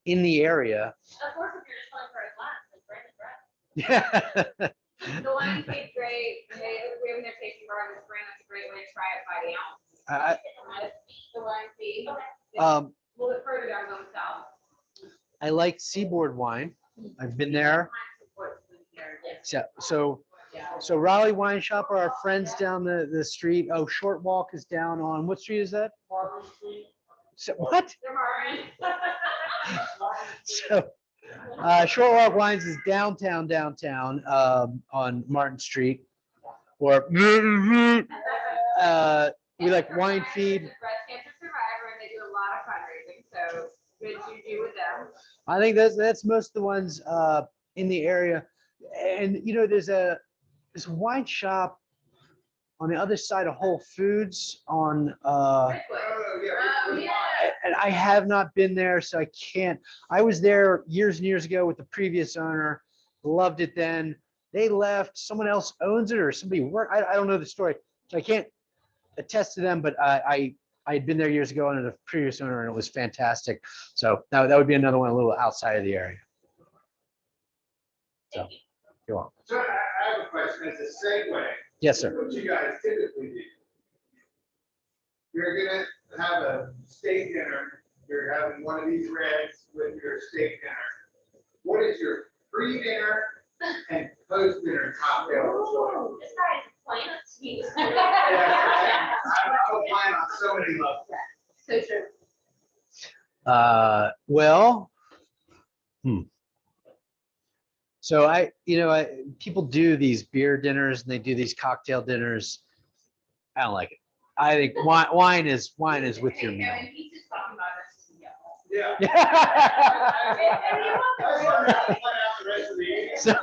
in the area. Of course, if you're just calling for a glass, like Brandon Brett. Yeah. The wine tastes great. We have their tasting bar in the spring. That's a great way to try it by the ounce. The wine fee. A little bit further down on the south. I like Seaboard Wine. I've been there. So Raleigh Wine Shop are our friends down the street. Oh, Short Walk is down on, what street is that? So, what? They're Marvin. So, Short Walk Wines is downtown on Martin Street. Or we like Wine Feed. Breast cancer survivor, and they do a lot of fundraising, so good to do with them. I think that's most of the ones in the area. And you know, there's this wine shop on the other side of Whole Foods on Oh, yeah. and I have not been there, so I can't. I was there years and years ago with the previous owner, loved it then. They left, someone else owns it or somebody worked. I don't know the story, so I can't attest to them, but I had been there years ago under the previous owner and it was fantastic. So that would be another one a little outside of the area. So, you're welcome. So I have a question as a segue. Yes, sir. What you guys typically do. You're gonna have a steak dinner, you're having one of these reds with your steak dinner. What is your pre-dinner and post-dinner cocktail? This guy is plants. He's. I'm applying on so many levels. So true. Well, so people do these beer dinners and they do these cocktail dinners. I don't like it. I think wine is with your meal. And he's just talking about us. Yeah. So,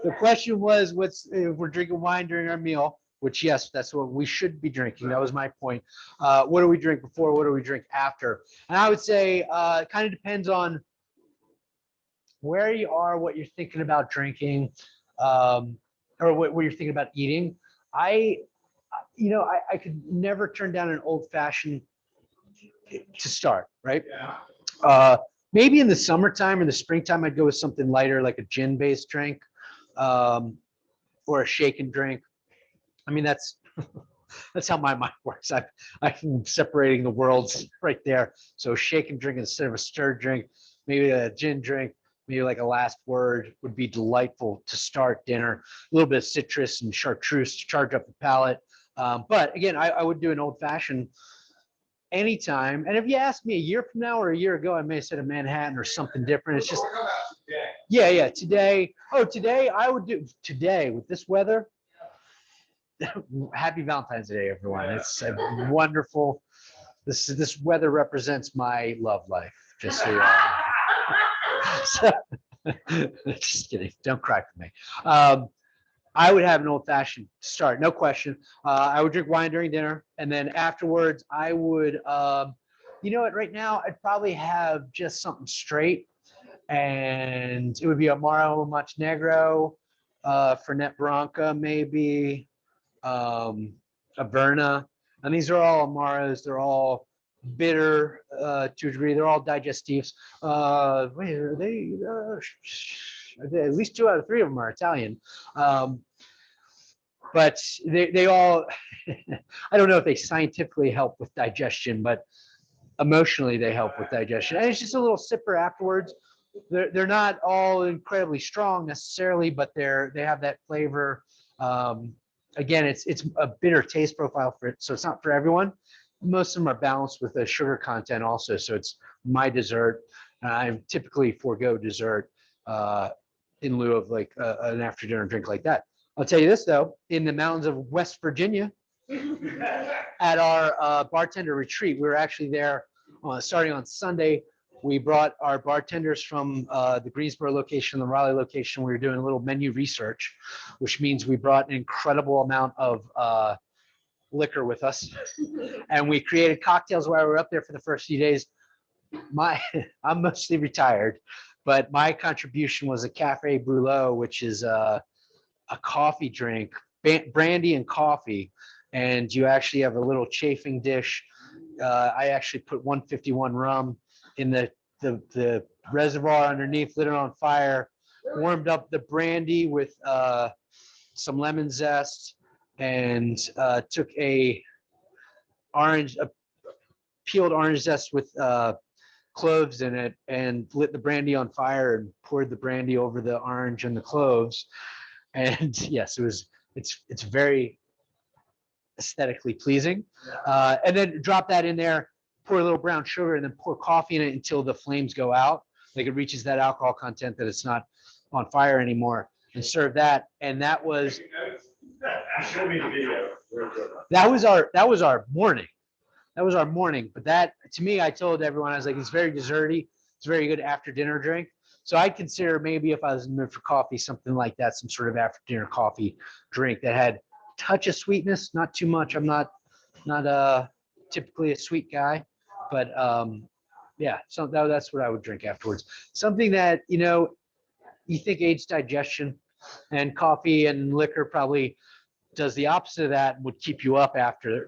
the question was, if we're drinking wine during our meal, which yes, that's what we should be drinking. That was my point. What do we drink before? What do we drink after? And I would say it kind of depends on where you are, what you're thinking about drinking, or what you're thinking about eating. I could never turn down an old fashioned to start, right? Yeah. Maybe in the summertime or the springtime, I'd go with something lighter, like a gin-based drink, or a shaken drink. I mean, that's how my mind works. I'm separating the worlds right there. So shaken drink instead of a stirred drink, maybe a gin drink, maybe like a last word would be delightful to start dinner. A little bit of citrus and chartreuse to charge up the palate. But again, I would do an old fashioned anytime. And if you asked me a year from now or a year ago, I may have said a Manhattan or something different. It's just, yeah, today. Oh, today I would do today with this weather. Happy Valentine's Day, everyone. It's a wonderful. This weather represents my love life. Just so you know. So, just kidding. Don't cry for me. I would have an old fashioned start, no question. I would drink wine during dinner, and then afterwards, I would. You know what? Right now, I'd probably have just something straight, and it would be Amaro Much Negro, Fernet Branca, maybe, Averna. And these are all Amaros. They're all bitter to a degree. They're all digestives. Wait, are they? At least 2 out of 3 of them are Italian. But they all, I don't know if they scientifically help with digestion, but emotionally they help with digestion. And it's just a little sipper afterwards. They're not all incredibly strong necessarily, but they have that flavor. Again, it's a bitter taste profile for it, so it's not for everyone. Most of them are balanced with a sugar content also, so it's my dessert. I typically forego dessert in lieu of like an after dinner drink like that. I'll tell you this though, in the mountains of West Virginia, at our bartender retreat, we were actually there starting on Sunday. We brought our bartenders from the Greensboro location, the Raleigh location. We were doing a little menu research, which means we brought an incredible amount of liquor with us. And we created cocktails while we were up there for the first few days. I'm mostly retired, but my contribution was a Cafe Barolo, which is a coffee drink, brandy and coffee. And you actually have a little chafing dish. I actually put 151 rum in the reservoir underneath, lit it on fire, warmed up the brandy with some lemon zest, and took a peeled orange zest with cloves in it, and lit the brandy on fire and poured the brandy over the orange and the cloves. And yes, it's very aesthetically pleasing. And then drop that in there, pour a little brown sugar, and then pour coffee in it until the flames go out. Like it reaches that alcohol content that it's not on fire anymore, and serve that. And that was Show me the video. that was our morning. That was our morning. But that, to me, I told everyone, I was like, it's very desserty. It's a very good after dinner drink. So I'd consider maybe if I was in the mood for coffee, something like that, some sort of after dinner coffee drink that had a touch of sweetness, not too much. I'm not typically a sweet guy, but yeah, so that's what I would drink afterwards. Something that, you think aids digestion, and coffee and liquor probably does the opposite of that and would keep you up after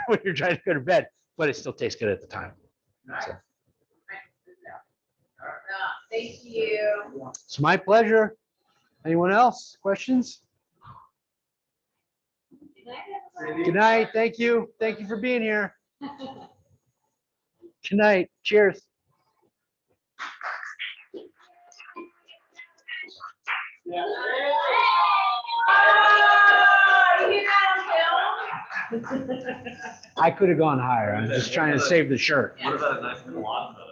when you're trying to go to bed, but it still tastes good at the time. So. Thank you. It's my pleasure. Anyone else? Questions? Good night. Thank you. Thank you for being here. Good night. Cheers. I could have gone higher. I'm just trying to save the shirt. What about a nice Milano?